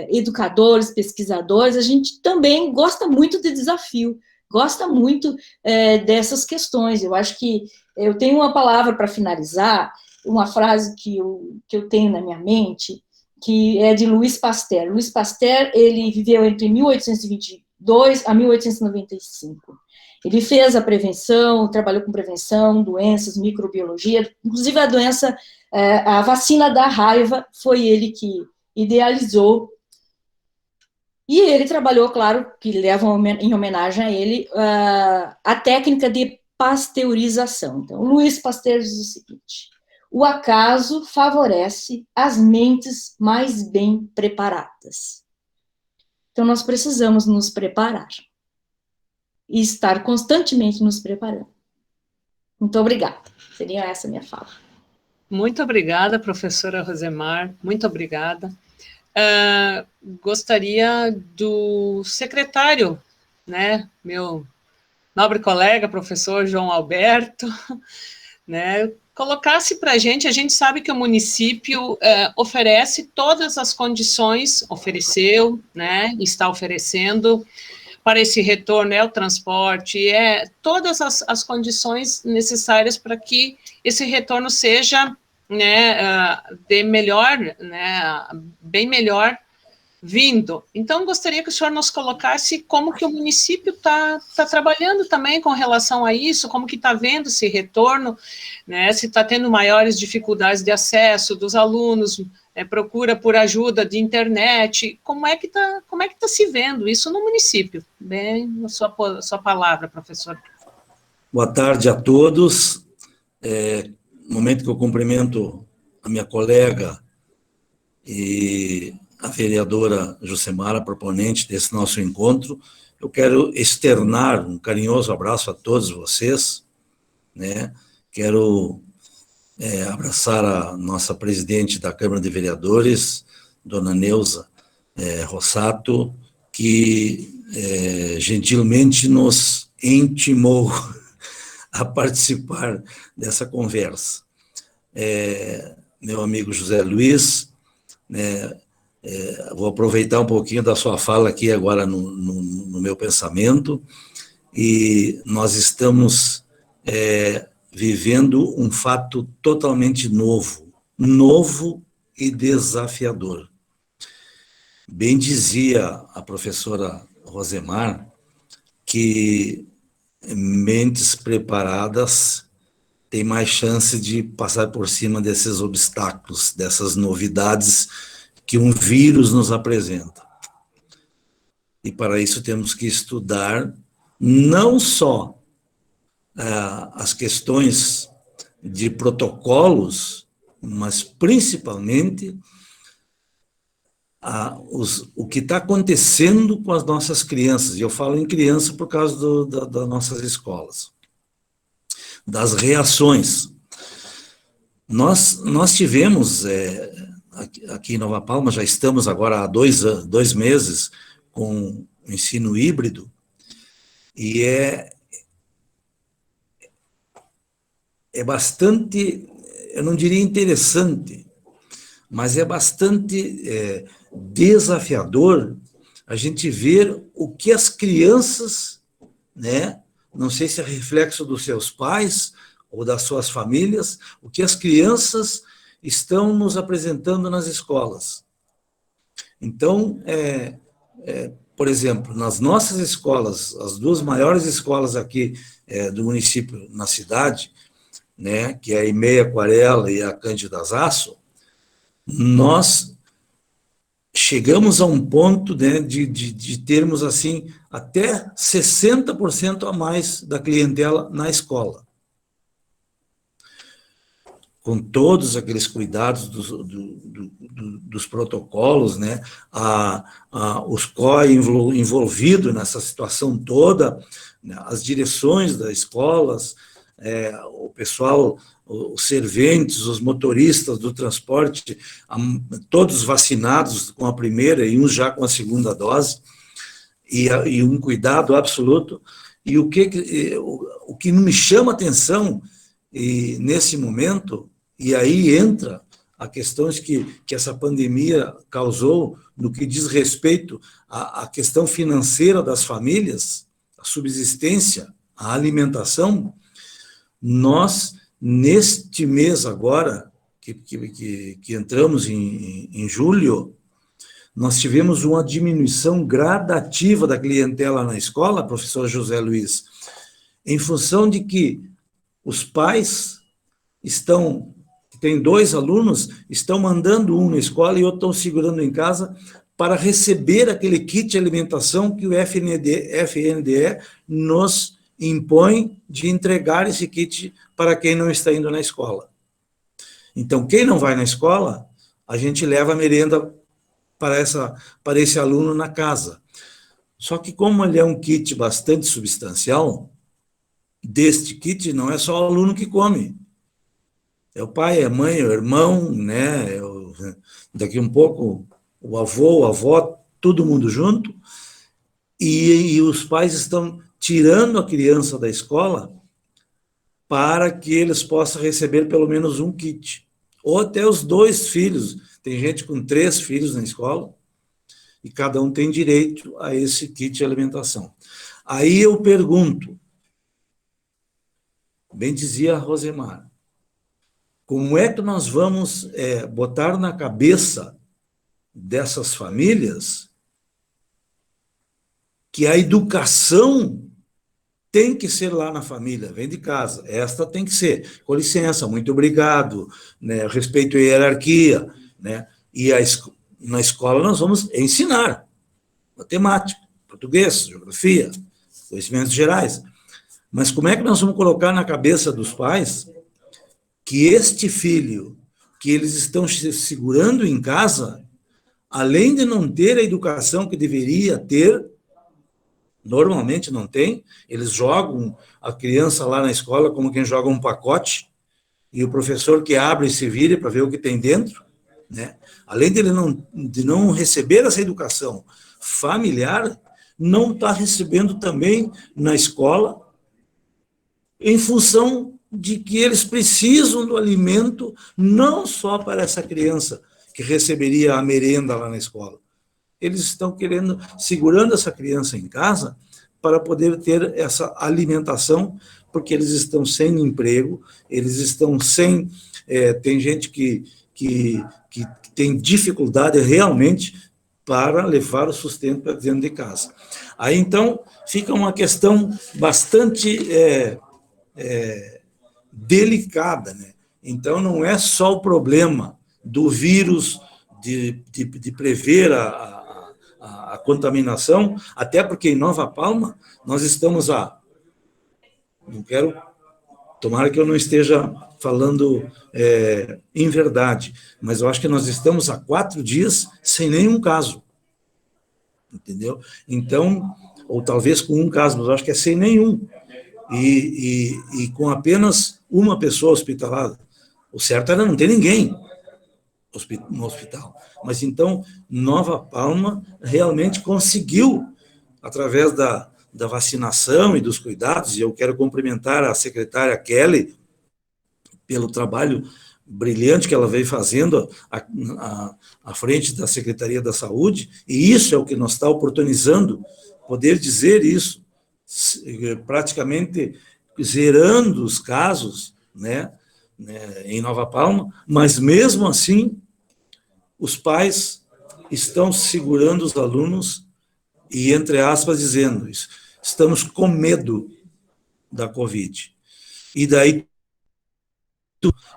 educadores, pesquisadores, a gente também gosta muito de desafio, gosta muito dessas questões. Eu acho que eu tenho uma palavra para finalizar, uma frase que eu tenho na minha mente, que é de Louis Pasteur. Louis Pasteur, ele viveu entre 1822 a 1895. Ele fez a prevenção, trabalhou com prevenção, doenças, microbiologia, inclusive a vacina da raiva, foi ele que idealizou. E ele trabalhou, claro, que leva em homenagem a ele, a técnica de pasteurização. Então, Louis Pasteur diz o seguinte: o acaso favorece as mentes mais bem preparadas. Então, nós precisamos nos preparar e estar constantemente nos preparando. Muito obrigada. Seria essa a minha fala. Muito obrigada, professora Rosemar, muito obrigada. Gostaria do secretário, né, meu nobre colega, professor João Alberto, né, colocasse para a gente sabe que o município oferece todas as condições, ofereceu, né, está oferecendo para esse retorno, o transporte, todas as condições necessárias para que esse retorno seja, né, de melhor, né, bem melhor vindo. Então, gostaria que o senhor nos colocasse como que o município está trabalhando também com relação a isso, como que está vendo esse retorno, né, se está tendo maiores dificuldades de acesso dos alunos, procura por ajuda de internet, como é que está se vendo isso no município? Bem, a sua palavra, professor. Boa tarde a todos. No momento que eu cumprimento a minha colega e a vereadora Josemara, proponente desse nosso encontro, eu quero externar um carinhoso abraço a todos vocês, né? Quero abraçar a nossa presidente da Câmara de Vereadores, dona Neuza Rossato, que gentilmente nos intimou a participar dessa conversa. Meu amigo José Luiz, vou aproveitar um pouquinho da sua fala aqui agora no meu pensamento, e nós estamos vivendo um fato totalmente novo e desafiador. Bem dizia a professora Rosemar que mentes preparadas têm mais chance de passar por cima desses obstáculos, dessas novidades que um vírus nos apresenta. E para isso temos que estudar não só as questões de protocolos, mas principalmente o que está acontecendo com as nossas crianças. E eu falo em criança por causa das nossas escolas, das reações. Nós tivemos, aqui em Nova Palma, já estamos agora há 2 meses com o ensino híbrido, e é bastante, eu não diria interessante, mas é bastante desafiador a gente ver o que as crianças, né, não sei se é reflexo dos seus pais ou das suas famílias, o que as crianças estão nos apresentando nas escolas. Então, por exemplo, nas nossas escolas, as 2 maiores escolas aqui do município, na cidade, né, que é a EMEA Aquarela e a Cândido Azaço, nós chegamos a um ponto, né, de termos, assim, até 60% a mais da clientela na escola. Com todos aqueles cuidados dos protocolos, né, os COE envolvidos nessa situação toda, né, as direções das escolas, o pessoal, os serventes, os motoristas do transporte, todos vacinados com a primeira e uns já com a segunda dose, e um cuidado absoluto. E o que me chama a atenção nesse momento, e aí entra a questões que essa pandemia causou no que diz respeito à questão financeira das famílias, a subsistência, a alimentação. Nós, neste mês agora, que entramos em julho, nós tivemos uma diminuição gradativa da clientela na escola, professor José Luiz, em função de que os pais tem 2 alunos, estão mandando um na escola e outro estão segurando em casa para receber aquele kit de alimentação que o FNDE nos impõe de entregar esse kit para quem não está indo na escola. Então, quem não vai na escola, a gente leva a merenda para esse aluno na casa. Só que como ele é um kit bastante substancial, deste kit não é só o aluno que come. É o pai, a mãe, o irmão, né? Daqui um pouco o avô, a avó, todo mundo junto, e os pais estão tirando a criança da escola para que eles possam receber pelo menos um kit, ou até os 2 filhos. Tem gente com 3 filhos na escola, e cada um tem direito a esse kit de alimentação. Aí eu pergunto, bem dizia a Rosemar, como é que nós vamos botar na cabeça dessas famílias que a educação tem que ser lá na família, vem de casa, esta tem que ser, com licença, muito obrigado, né, respeito à hierarquia, né, e na escola nós vamos ensinar matemática, português, geografia, conhecimentos gerais, mas como é que nós vamos colocar na cabeça dos pais que este filho, que eles estão se segurando em casa, além de não ter a educação que deveria ter, Normalmente não tem, eles jogam a criança lá na escola como quem joga um pacote, e o professor que abre e se vira para ver o que tem dentro, né? Além de não receber essa educação familiar, não está recebendo também na escola, em função de que eles precisam do alimento, não só para essa criança que receberia a merenda lá na escola. Eles estão segurando essa criança em casa para poder ter essa alimentação, porque eles estão sem emprego, eles estão sem... tem gente que tem dificuldade realmente para levar o sustento para dentro de casa. Aí, então, fica uma questão bastante delicada, né? Então, não é só o problema do vírus de prever a contaminação, até porque em Nova Palma nós estamos tomara que eu não esteja falando em verdade, mas eu acho que nós estamos há 4 dias sem nenhum caso, entendeu? Então, ou talvez com um caso, mas eu acho que é sem nenhum, e com apenas uma pessoa hospitalada. O certo era não ter ninguém no hospital. Mas então, Nova Palma realmente conseguiu, através da vacinação e dos cuidados, e eu quero cumprimentar a secretária Kelly pelo trabalho brilhante que ela veio fazendo à frente da Secretaria da Saúde, e isso é o que nos está oportunizando poder dizer isso, praticamente zerando os casos, né, em Nova Palma, mas mesmo assim, os pais estão segurando os alunos e, entre aspas, dizendo isso, estamos com medo da Covid. E daí,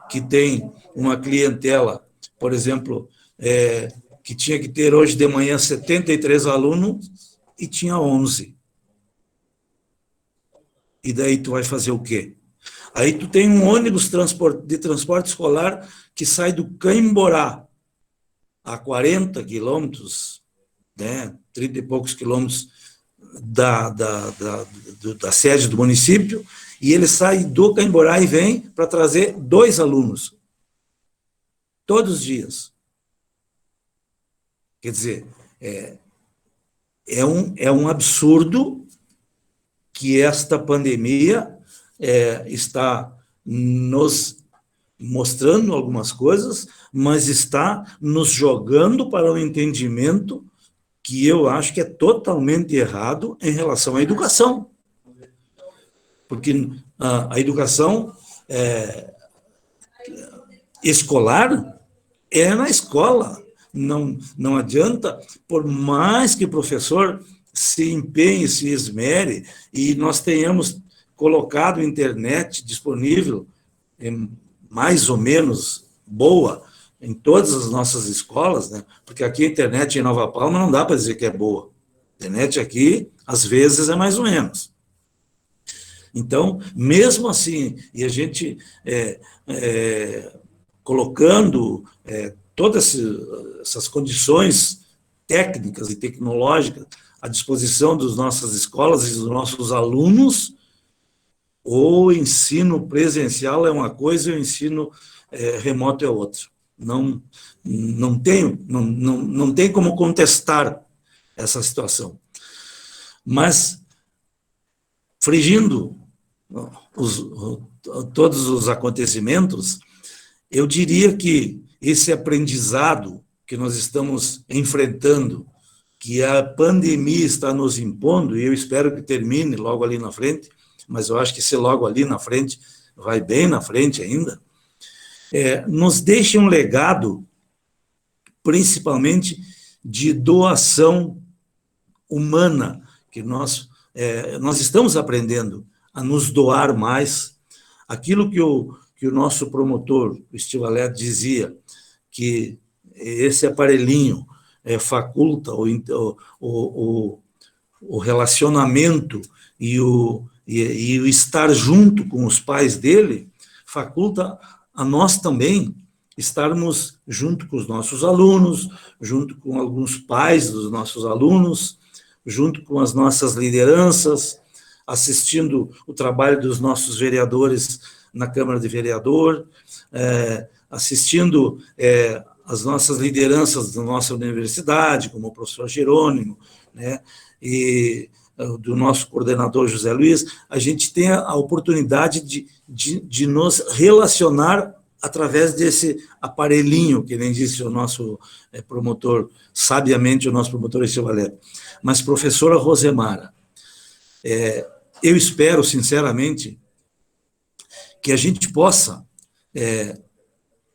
que tem uma clientela, por exemplo, que tinha que ter hoje de manhã 73 alunos e tinha 11. E daí tu vai fazer o quê? Aí tu tem um ônibus de transporte escolar que sai do Caimborá, a 40 quilômetros, né, 30 e poucos quilômetros da sede do município, e ele sai do Caimborá e vem para trazer 2 alunos, todos os dias. Quer dizer, é um absurdo que esta pandemia está nos mostrando algumas coisas, mas está nos jogando para um entendimento que eu acho que é totalmente errado em relação à educação. Porque a educação escolar é na escola. Não adianta, por mais que o professor se empenhe, se esmere, e nós tenhamos colocado a internet disponível, mais ou menos boa, em todas as nossas escolas, né? Porque aqui a internet em Nova Palma não dá para dizer que é boa. A internet aqui, às vezes, é mais ou menos. Então, mesmo assim, e a gente colocando todas essas condições técnicas e tecnológicas à disposição das nossas escolas e dos nossos alunos, o ensino presencial é uma coisa e o ensino remoto é outra. Não tem como contestar essa situação. Mas, frigindo todos os acontecimentos, eu diria que esse aprendizado que nós estamos enfrentando, que a pandemia está nos impondo, e eu espero que termine logo ali na frente, mas eu acho que se logo ali na frente, vai bem na frente ainda, nos deixa um legado, principalmente de doação humana, que nós estamos aprendendo a nos doar mais. Aquilo que o nosso promotor, o Estivalete, dizia, que esse aparelhinho faculta o relacionamento e o estar junto com os pais dele, faculta a nós também estarmos junto com os nossos alunos, junto com alguns pais dos nossos alunos, junto com as nossas lideranças, assistindo o trabalho dos nossos vereadores na Câmara de Vereador, assistindo as nossas lideranças da nossa universidade, como o professor Jerônimo, né, e do nosso coordenador José Luiz, a gente tem a oportunidade de nos relacionar através desse aparelhinho, que nem disse o nosso promotor, sabiamente o nosso promotor Estevalé. Mas, professora Rosemara, eu espero, sinceramente, que a gente possa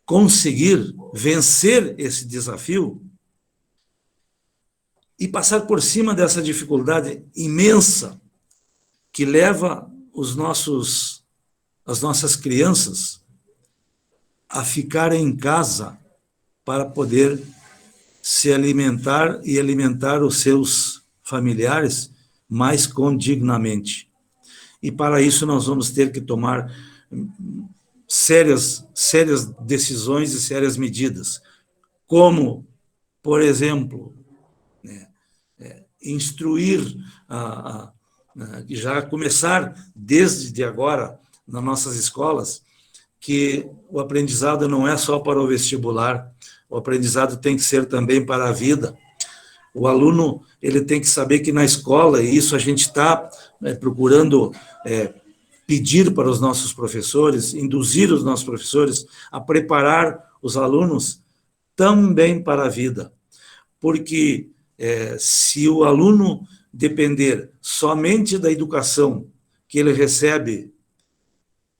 conseguir vencer esse desafio e passar por cima dessa dificuldade imensa que leva as nossas crianças a ficarem em casa para poder se alimentar e alimentar os seus familiares mais condignamente. E para isso nós vamos ter que tomar sérias decisões e sérias medidas, como, por exemplo, instruir, já começar desde agora nas nossas escolas, que o aprendizado não é só para o vestibular, o aprendizado tem que ser também para a vida. O aluno, ele tem que saber que na escola, e isso a gente está procurando pedir para os nossos professores, induzir os nossos professores a preparar os alunos também para a vida. Porque se o aluno depender somente da educação que ele recebe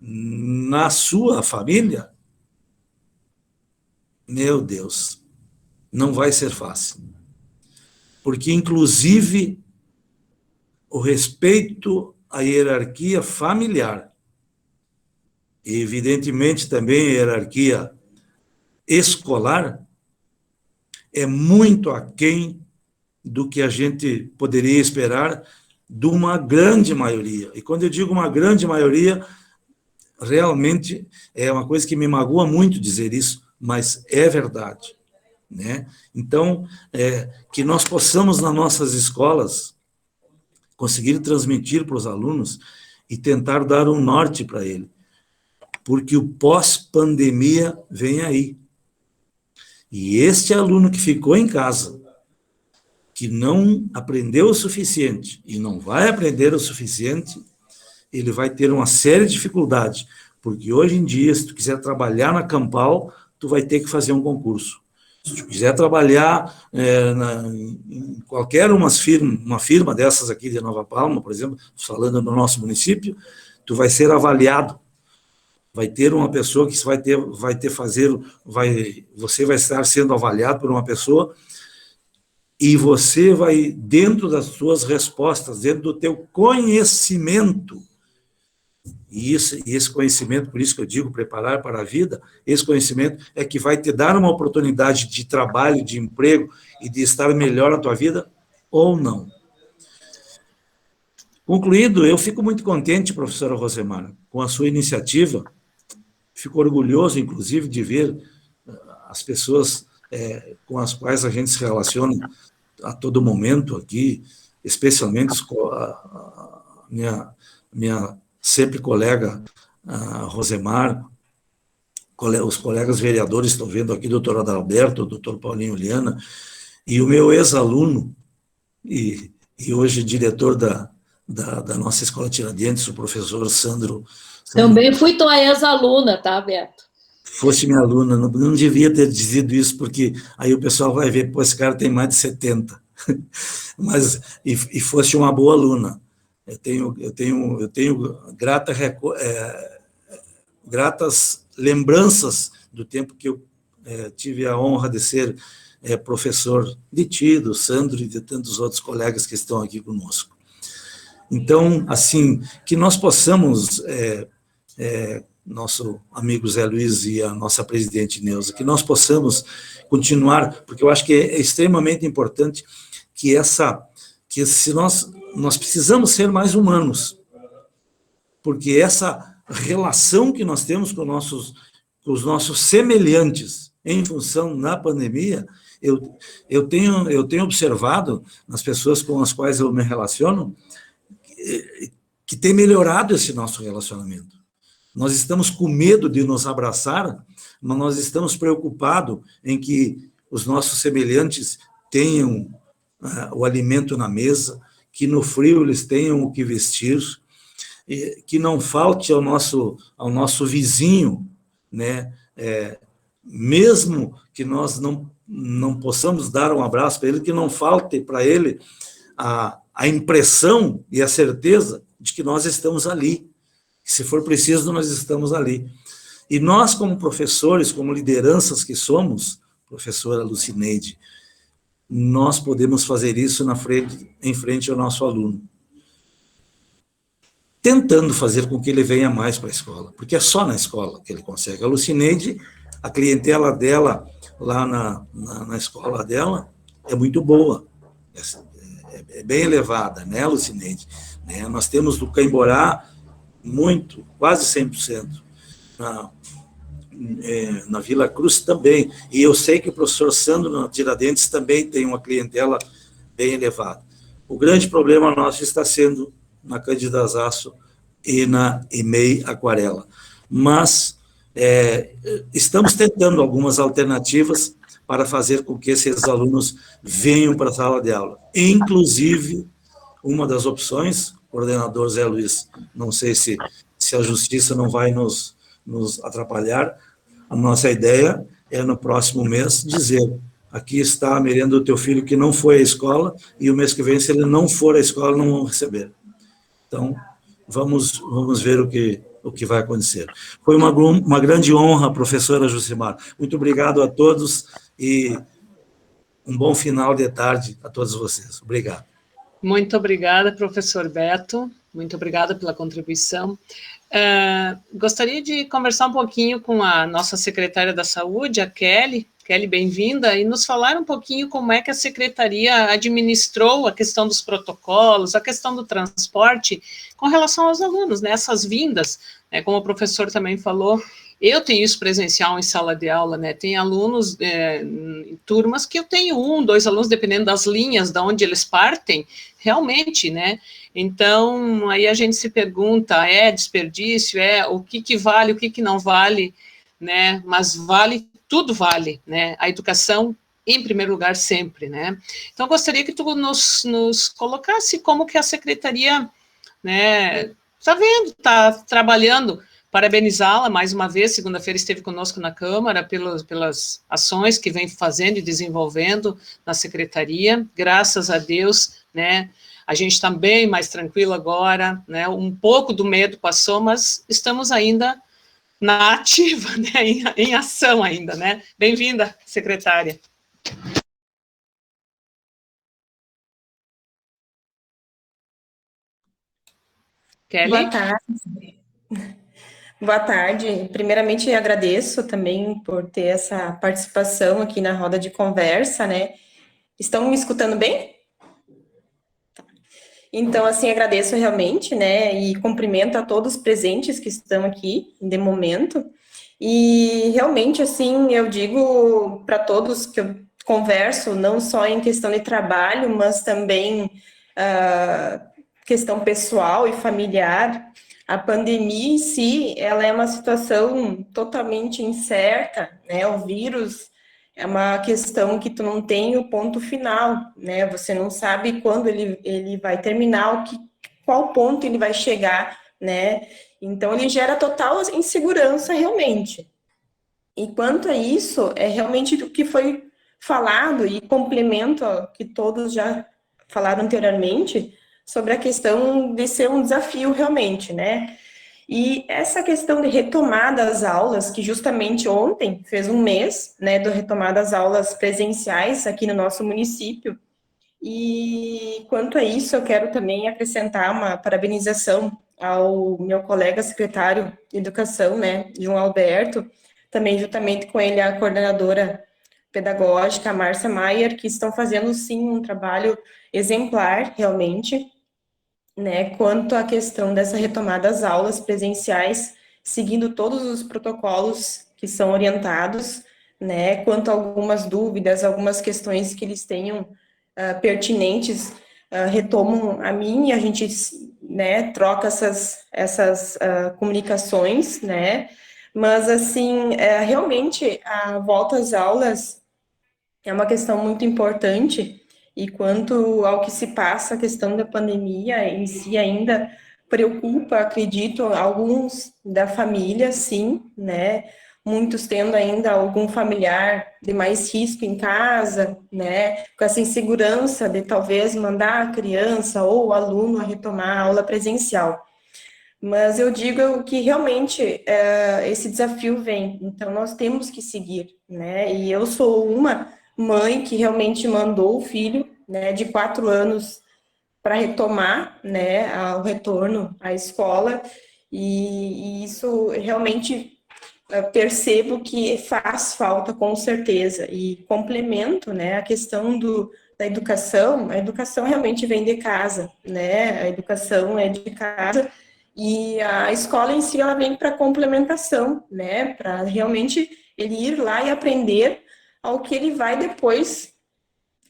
na sua família, meu Deus, não vai ser fácil. Porque, inclusive, o respeito à hierarquia familiar, e, evidentemente, também a hierarquia escolar, é muito aquém do que a gente poderia esperar de uma grande maioria. E quando eu digo uma grande maioria, realmente é uma coisa que me magoa muito dizer isso, mas é verdade, né? Então, que nós possamos, nas nossas escolas, conseguir transmitir para os alunos e tentar dar um norte para ele, porque o pós-pandemia vem aí. E este aluno que ficou em casa, que não aprendeu o suficiente e não vai aprender o suficiente, ele vai ter uma séria dificuldade, porque hoje em dia, se tu quiser trabalhar na Campal, tu vai ter que fazer um concurso. Se tu quiser trabalhar em qualquer uma firma dessas aqui de Nova Palma, por exemplo, falando no nosso município, tu vai ser avaliado. Vai ter uma pessoa que você vai estar sendo avaliado por uma pessoa e você vai, dentro das suas respostas, dentro do teu conhecimento, e esse conhecimento, por isso que eu digo preparar para a vida, esse conhecimento é que vai te dar uma oportunidade de trabalho, de emprego e de estar melhor na tua vida, ou não. Concluído, eu fico muito contente, professora Rosemara, com a sua iniciativa, fico orgulhoso, inclusive, de ver as pessoas com as quais a gente se relaciona a todo momento aqui, especialmente a minha sempre colega Rosemar, os colegas vereadores, estão vendo aqui, doutor Adalberto, doutor Paulinho Liana, e o meu ex-aluno, e hoje diretor da nossa Escola Tiradentes, o professor Sandro. Também fui tua ex-aluna, tá, Beto? Fosse minha aluna, não devia ter dizido isso, porque aí o pessoal vai ver, pô, esse cara tem mais de 70. Mas, e fosse uma boa aluna. Eu tenho gratas lembranças do tempo que eu tive a honra de ser professor de ti, do Sandro e de tantos outros colegas que estão aqui conosco. Então, assim, que nós possamos, nosso amigo Zé Luiz e a nossa presidente Neuza, que nós possamos continuar, porque eu acho que é extremamente importante que se nós precisamos ser mais humanos, porque essa relação que nós temos com os nossos semelhantes em função da pandemia, eu tenho observado nas pessoas com as quais eu me relaciono que tem melhorado esse nosso relacionamento. Nós estamos com medo de nos abraçar, mas nós estamos preocupados em que os nossos semelhantes tenham o alimento na mesa, que no frio eles tenham o que vestir, que não falte ao nosso vizinho, né? Mesmo que nós não possamos dar um abraço para ele, que não falte para ele a impressão e a certeza de que nós estamos ali, que se for preciso, nós estamos ali. E nós, como professores, como lideranças que somos, professora Lucineide, nós podemos fazer isso em frente ao nosso aluno, tentando fazer com que ele venha mais para a escola, porque é só na escola que ele consegue. A Lucineide, a clientela dela, lá na escola dela, é muito boa, é bem elevada, né, Lucineide? Né? Nós temos do Caimborá quase 100%. Na Vila Cruz também, e eu sei que o professor Sandro na Tiradentes também tem uma clientela bem elevada. O grande problema nosso está sendo na Cândida Zaço e na EMEI Aquarela, mas estamos tentando algumas alternativas para fazer com que esses alunos venham para a sala de aula, inclusive uma das opções, coordenador Zé Luiz, não sei se a justiça não vai nos atrapalhar. A nossa ideia é, no próximo mês, dizer: aqui está a merenda do teu filho que não foi à escola, e o mês que vem, se ele não for à escola, não vão receber. Então, vamos ver o que vai acontecer. Foi uma grande honra, professora Josemar. Muito obrigado a todos e um bom final de tarde a todos vocês. Obrigado. Muito obrigada, professor Beto. Muito obrigada pela contribuição. Gostaria de conversar um pouquinho com a nossa secretária da Saúde, a Kelly. Kelly, bem-vinda, e nos falar um pouquinho como é que a secretaria administrou a questão dos protocolos, a questão do transporte com relação aos alunos, né, essas vindas, né, como o professor também falou. Eu tenho isso presencial em sala de aula, né, tem alunos, em turmas que eu tenho 1, 2 alunos, dependendo das linhas de onde eles partem, realmente, né, então, aí a gente se pergunta, desperdício, o que vale, o que não vale, né, mas tudo vale, né, a educação em primeiro lugar sempre, né. Então, gostaria que tu nos colocasse como que a secretaria, né, está vendo, está trabalhando. Parabenizá-la mais uma vez, segunda-feira esteve conosco na Câmara, pelas ações que vem fazendo e desenvolvendo na secretaria, graças a Deus, né, a gente está bem mais tranquilo agora, né, um pouco do medo passou, mas estamos ainda na ativa, né, em ação ainda, né. Bem-vinda, secretária. Kelly? Boa tarde. Boa tarde. Primeiramente, agradeço também por ter essa participação aqui na roda de conversa, né. Estão me escutando bem? Então, assim, agradeço realmente, né, e cumprimento a todos os presentes que estão aqui, de momento, e realmente, assim, eu digo para todos que eu converso, não só em questão de trabalho, mas também questão pessoal e familiar, a pandemia em si, ela é uma situação totalmente incerta, né, o vírus é uma questão que tu não tem o ponto final, né? Você não sabe quando ele vai terminar, qual ponto ele vai chegar, né? Então, ele gera total insegurança, realmente. E quanto a isso, é realmente o que foi falado, e complemento ao que todos já falaram anteriormente, sobre a questão de ser um desafio, realmente, né? E essa questão de retomada das aulas, que justamente ontem fez um mês, né, do retomada das aulas presenciais aqui no nosso município. E quanto a isso, eu quero também acrescentar uma parabenização ao meu colega secretário de Educação, né, João Alberto, também juntamente com ele a coordenadora pedagógica, a Márcia Maier, que estão fazendo, sim, um trabalho exemplar, realmente, né, quanto à questão dessa retomada das aulas presenciais, seguindo todos os protocolos que são orientados, né, quanto a algumas dúvidas, algumas questões que eles tenham pertinentes, retomam a mim e a gente, né, troca essas comunicações, né, mas, assim, realmente, a volta às aulas é uma questão muito importante, e quanto ao que se passa, a questão da pandemia em si ainda preocupa, acredito, alguns da família, sim, né, muitos tendo ainda algum familiar de mais risco em casa, né, com essa insegurança de talvez mandar a criança ou o aluno a retomar a aula presencial. Mas eu digo que realmente esse desafio vem, então nós temos que seguir, né? E eu sou uma mãe que realmente mandou o filho, né, de 4 anos para retomar, né, o retorno à escola, e isso realmente percebo que faz falta com certeza, e complemento, né, a questão da educação, a educação realmente vem de casa, né, a educação é de casa, e a escola em si, ela vem para complementação, né, para realmente ele ir lá e aprender ao que ele vai depois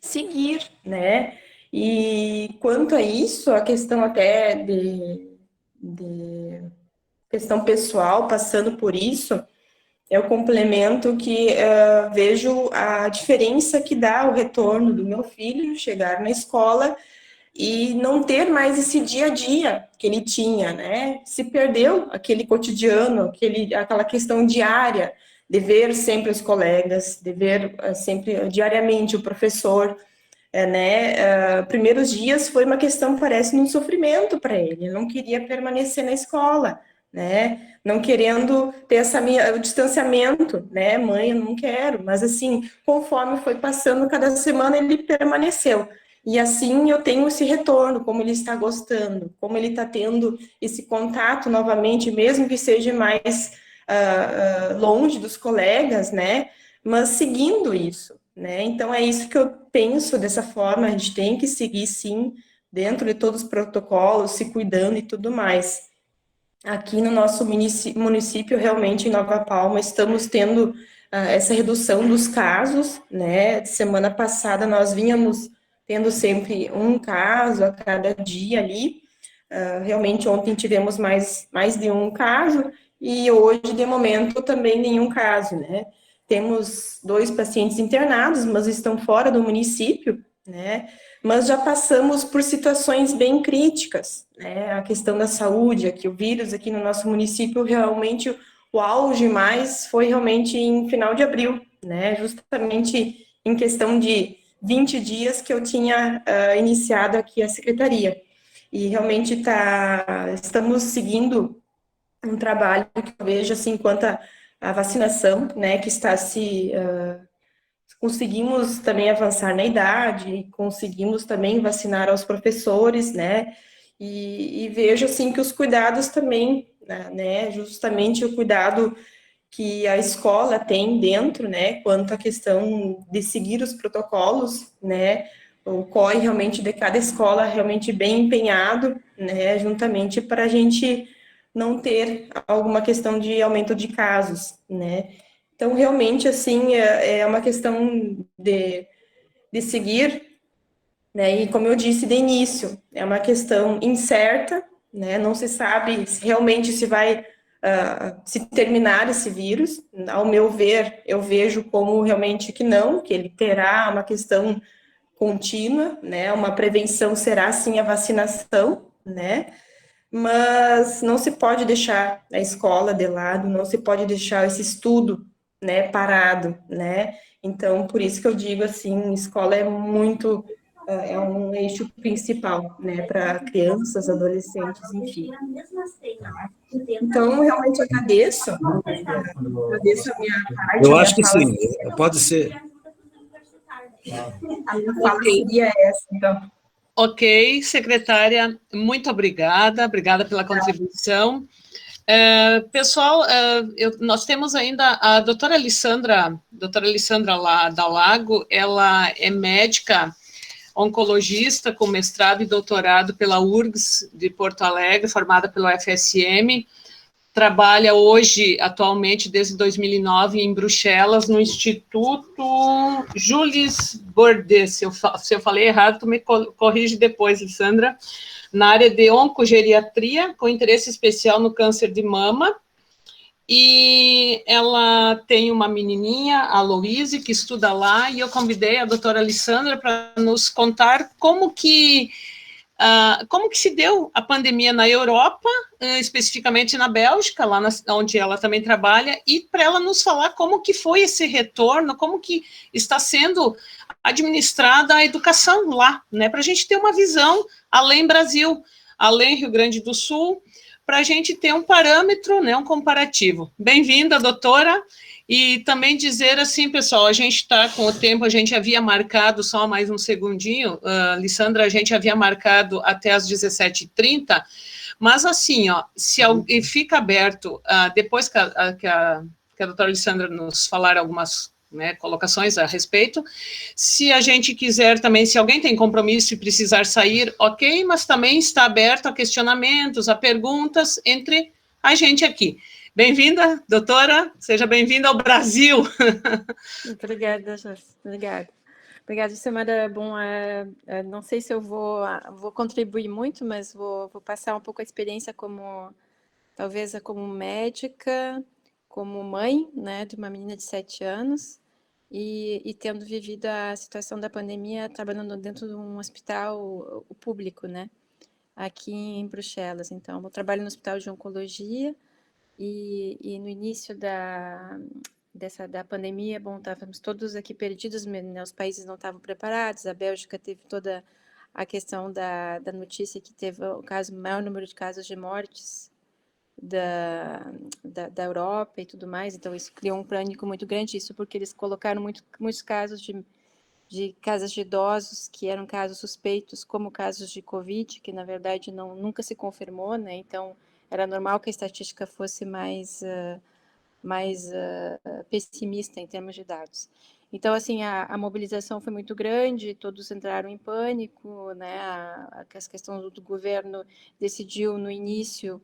seguir, né, e quanto a isso, a questão até de questão pessoal, passando por isso, eu complemento que vejo a diferença que dá o retorno do meu filho chegar na escola e não ter mais esse dia a dia que ele tinha, né? Se perdeu aquele cotidiano, aquela questão diária de ver sempre os colegas, de ver sempre diariamente o professor, né? Primeiros dias foi uma questão, parece, de um sofrimento para ele. Ele não queria permanecer na escola, né? Não querendo ter o distanciamento, né? Mãe, eu não quero. Mas, assim, conforme foi passando cada semana, ele permaneceu. E assim eu tenho esse retorno, como ele está gostando, como ele está tendo esse contato novamente, mesmo que seja mais longe dos colegas, né? Mas seguindo isso, né? Então é isso que eu penso dessa forma, a gente tem que seguir sim, dentro de todos os protocolos, se cuidando e tudo mais. Aqui no nosso município, realmente, em Nova Palma, estamos tendo essa redução dos casos, né? Semana passada nós vínhamos tendo sempre um caso a cada dia ali. Realmente, ontem tivemos mais de um caso, e hoje, de momento, também nenhum caso, né? Temos 2 pacientes internados, mas estão fora do município, né? Mas já passamos por situações bem críticas, né? A questão da saúde, aqui o vírus aqui no nosso município, realmente o auge mais foi realmente em final de abril, né? Justamente em questão de 20 dias que eu tinha iniciado aqui a secretaria. E realmente estamos seguindo um trabalho que eu vejo assim, quanto a vacinação, né, que está conseguimos também avançar na idade, conseguimos também vacinar aos professores, né, e vejo, assim, que os cuidados também, né, justamente o cuidado que a escola tem dentro, né, quanto à questão de seguir os protocolos, né, o COI realmente de cada escola realmente bem empenhado, né, juntamente para a gente não ter alguma questão de aumento de casos, né. Então, realmente, assim, é uma questão de seguir, né, e como eu disse de início, é uma questão incerta, né, não se sabe realmente se vai se terminar esse vírus. Ao meu ver, eu vejo como realmente que não, que ele terá uma questão contínua, né, uma prevenção será sim a vacinação, né, mas não se pode deixar a escola de lado, não se pode deixar esse estudo, né, parado, né, então, por isso que eu digo assim, escola é muito, é um eixo principal, né, para crianças, adolescentes, enfim. Então, realmente agradeço a minha parte, Eu a acho minha que fala, sim, pode ser. a minha fala seria essa, então. Ok, secretária, muito obrigada pela contribuição. Pessoal, nós temos ainda a doutora Alessandra Dalago, ela é médica oncologista com mestrado e doutorado pela URGS de Porto Alegre, formada pelo FSM, trabalha hoje, atualmente, desde 2009, em Bruxelas, no Instituto Jules Bordet. Se eu falei errado, tu me corrige depois, Lissandra. Na área de oncogeriatria, com interesse especial no câncer de mama. E ela tem uma menininha, a Louise, que estuda lá, e eu convidei a doutora Alessandra para nos contar como que se deu a pandemia na Europa, especificamente na Bélgica, lá onde ela também trabalha, e para ela nos falar como que foi esse retorno, como que está sendo administrada a educação lá, né, para a gente ter uma visão além Brasil, além Rio Grande do Sul, para a gente ter um parâmetro, né, um comparativo. Bem-vinda, doutora, e também dizer assim, pessoal, a gente está com o tempo, a gente havia marcado, só mais um segundinho, Lissandra, a gente havia marcado até às 17h30, mas assim, ó, se alguém fica aberto, depois que a doutora Lissandra nos falar algumas, né, colocações a respeito, se a gente quiser também, se alguém tem compromisso e precisar sair, ok, mas também está aberto a questionamentos, a perguntas entre a gente aqui. Bem-vinda, doutora, seja bem-vinda ao Brasil. Obrigada, Joyce, obrigada. Obrigada, Samara. Bom, não sei se eu vou contribuir muito, mas vou passar um pouco a experiência talvez como médica, como mãe, né, de uma menina de 7 anos, e tendo vivido a situação da pandemia, trabalhando dentro de um hospital público, né, aqui em Bruxelas. Então, eu trabalho no hospital de oncologia, e no início da pandemia, bom, estávamos todos aqui perdidos, né, os países não estavam preparados, a Bélgica teve toda a questão da notícia que teve o maior número de casos de mortes da Europa e tudo mais, então isso criou um pânico muito grande, isso porque eles colocaram muitos casos de casas de idosos que eram casos suspeitos, como casos de Covid, que na verdade nunca se confirmou, né, então era normal que a estatística fosse mais pessimista em termos de dados. Então, assim, a mobilização foi muito grande, todos entraram em pânico, né? A questão do governo decidiu, no início,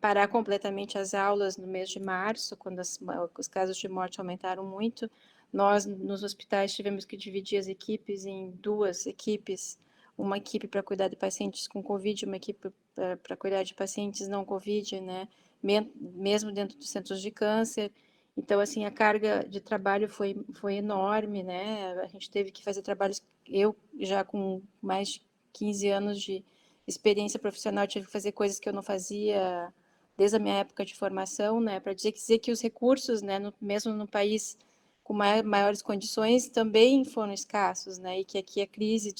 parar completamente as aulas no mês de março, quando os casos de morte aumentaram muito. Nós, nos hospitais, tivemos que dividir as equipes em 2 equipes, uma equipe para cuidar de pacientes com Covid, uma equipe para cuidar de pacientes não Covid, né? Mesmo dentro dos centros de câncer. Então, assim, a carga de trabalho foi enorme, né? A gente teve que fazer trabalhos, eu já com mais de 15 anos de experiência profissional, tive que fazer coisas que eu não fazia desde a minha época de formação, né? Para dizer que os recursos, né, mesmo no país com maiores condições, também foram escassos, né? E que aqui a crise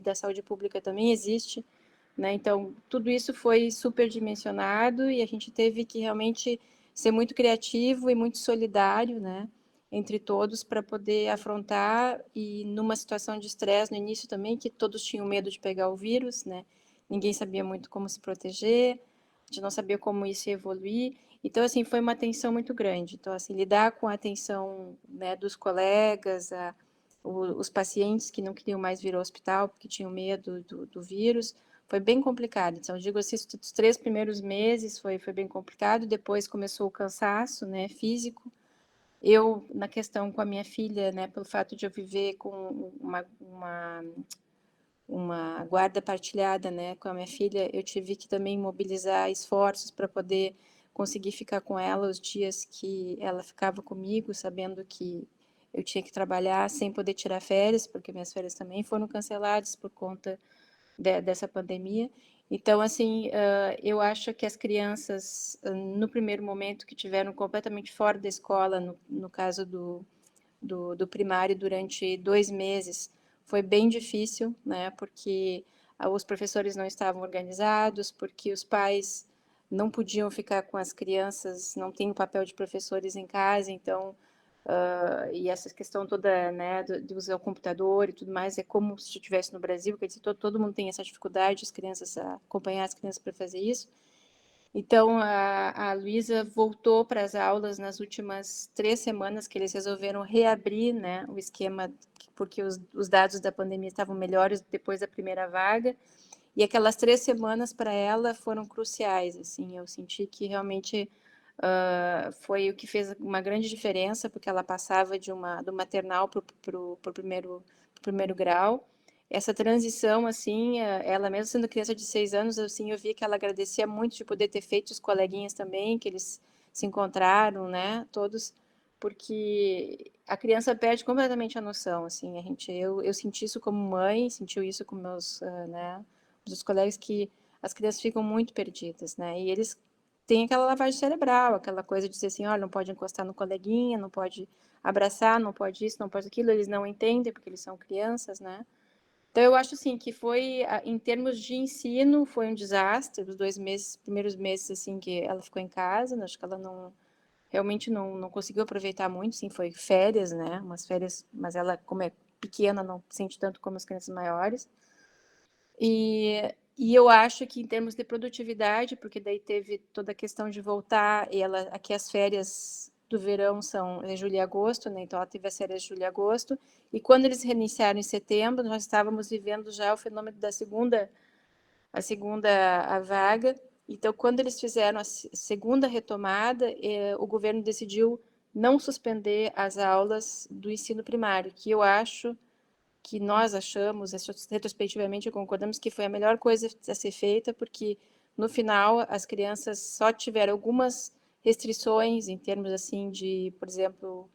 da saúde pública também existe, né? Então, tudo isso foi superdimensionado e a gente teve que realmente ser muito criativo e muito solidário, né, entre todos para poder afrontar, e numa situação de estresse no início também, que todos tinham medo de pegar o vírus, né? Ninguém sabia muito como se proteger, a gente não sabia como isso ia evoluir. Então, assim, foi uma tensão muito grande. Então, assim, lidar com a atenção, né, dos colegas, os pacientes que não queriam mais vir ao hospital porque tinham medo do vírus, foi bem complicado. Então, eu digo assim, os 3 primeiros meses foi bem complicado, depois começou o cansaço, né, físico. Eu, na questão com a minha filha, né, pelo fato de eu viver com uma guarda partilhada, né, com a minha filha, eu tive que também mobilizar esforços para poder conseguir ficar com ela os dias que ela ficava comigo, sabendo que eu tinha que trabalhar sem poder tirar férias, porque minhas férias também foram canceladas por conta dessa pandemia. Então, assim, eu acho que as crianças, no primeiro momento, que tiveram completamente fora da escola, no caso do primário, durante 2 meses, foi bem difícil, né, porque os professores não estavam organizados, porque os pais não podiam ficar com as crianças, não tem o papel de professores em casa, então, e essa questão toda, né, de usar o computador e tudo mais, é como se estivesse no Brasil, quer dizer, todo mundo tem essa dificuldade, acompanhar as crianças para fazer isso. Então, a Luísa voltou para as aulas nas últimas 3 semanas, que eles resolveram reabrir, né, o esquema, porque os dados da pandemia estavam melhores depois da primeira vaga, E aquelas 3 semanas para ela foram cruciais, assim, eu senti que realmente foi o que fez uma grande diferença, porque ela passava do maternal para o primeiro grau. Essa transição, assim, ela mesmo sendo criança de 6 anos, assim, eu vi que ela agradecia muito de poder ter feito os coleguinhas também, que eles se encontraram, né, todos, porque a criança perde completamente a noção, assim, eu senti isso como mãe, senti isso com meus, né, os colegas, que as crianças ficam muito perdidas, né, e eles têm aquela lavagem cerebral, aquela coisa de dizer assim, olha, não pode encostar no coleguinha, não pode abraçar, não pode isso, não pode aquilo, eles não entendem porque eles são crianças, né. Então, eu acho, assim, que foi, em termos de ensino, foi um desastre, os primeiros meses, assim, que ela ficou em casa, né, acho que ela realmente não conseguiu aproveitar muito, sim, foi férias, né, umas férias, mas ela, como é pequena, não sente tanto como as crianças maiores. E eu acho que, em termos de produtividade, porque daí teve toda a questão de voltar, e aqui as férias do verão são julho e agosto, né, então ela teve as férias de julho e agosto, e quando eles reiniciaram em setembro, nós estávamos vivendo já o fenômeno da segunda vaga. Então, quando eles fizeram a segunda retomada, o governo decidiu não suspender as aulas do ensino primário, que nós achamos, retrospectivamente, concordamos que foi a melhor coisa a ser feita, porque, no final, as crianças só tiveram algumas restrições em termos, assim, de, por exemplo,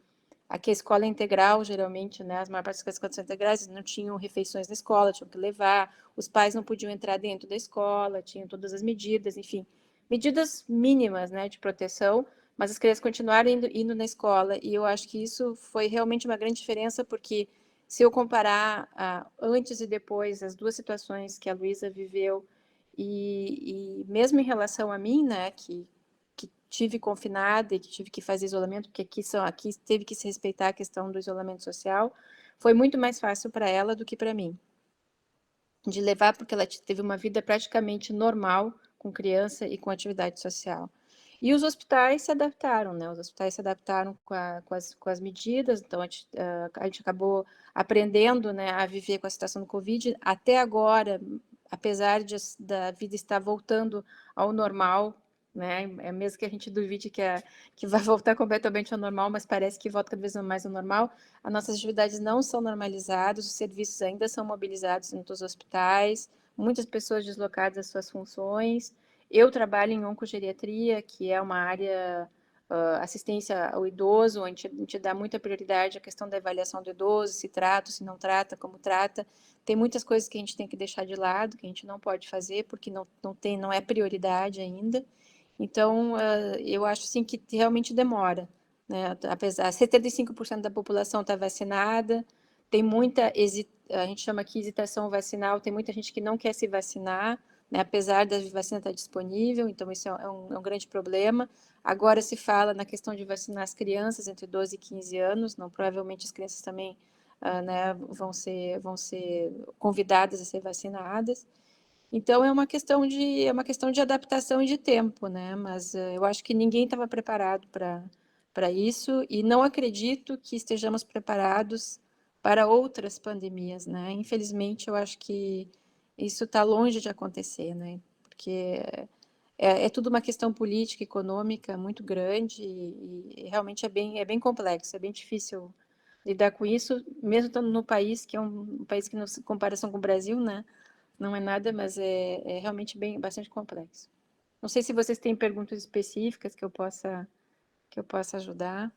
aqui a escola é integral, geralmente, né, as maiores partes das escolas são integrais, não tinham refeições na escola, tinham que levar, os pais não podiam entrar dentro da escola, tinham todas as medidas, enfim, medidas mínimas, né, de proteção, mas as crianças continuaram indo na escola, e eu acho que isso foi realmente uma grande diferença, porque se eu comparar antes e depois as duas situações que a Luísa viveu, e mesmo em relação a mim, né, que tive confinada e que tive que fazer isolamento, porque aqui teve que se respeitar a questão do isolamento social, foi muito mais fácil para ela do que para mim, de levar, porque ela teve uma vida praticamente normal com criança e com atividade social. E os hospitais se adaptaram, né? Os hospitais se adaptaram com as medidas, então a gente acabou aprendendo, né, a viver com a situação do Covid. Até agora, apesar da vida estar voltando ao normal, né? É mesmo que a gente duvide que vai voltar completamente ao normal, mas parece que volta cada vez mais ao normal. As nossas atividades não são normalizadas, os serviços ainda são mobilizados nos hospitais, muitas pessoas deslocadas das suas funções. Eu trabalho em oncogeriatria, que é uma área assistência ao idoso, onde a gente dá muita prioridade à questão da avaliação do idoso, se trata, se não trata, como trata. Tem muitas coisas que a gente tem que deixar de lado, que a gente não pode fazer, porque não é prioridade ainda. Então, eu acho, assim, que realmente demora, né? Apesar, 75% da população está vacinada, tem muita, a gente chama aqui hesitação vacinal, tem muita gente que não quer se vacinar, né? Apesar da vacina estar disponível, então isso é um grande problema. Agora se fala na questão de vacinar as crianças entre 12 e 15 anos, não, provavelmente as crianças também né, vão ser convidadas a ser vacinadas. Então é uma questão de adaptação e de tempo, né? Mas eu acho que ninguém estava preparado para isso, e não acredito que estejamos preparados para outras pandemias, né? Infelizmente, eu acho que isso está longe de acontecer, né? Porque é tudo uma questão política, econômica muito grande, e realmente é bem complexo, é bem difícil lidar com isso, mesmo estando no país, que é um país que, em comparação com o Brasil, né? Não é nada, mas é realmente bastante complexo. Não sei se vocês têm perguntas específicas que eu possa ajudar.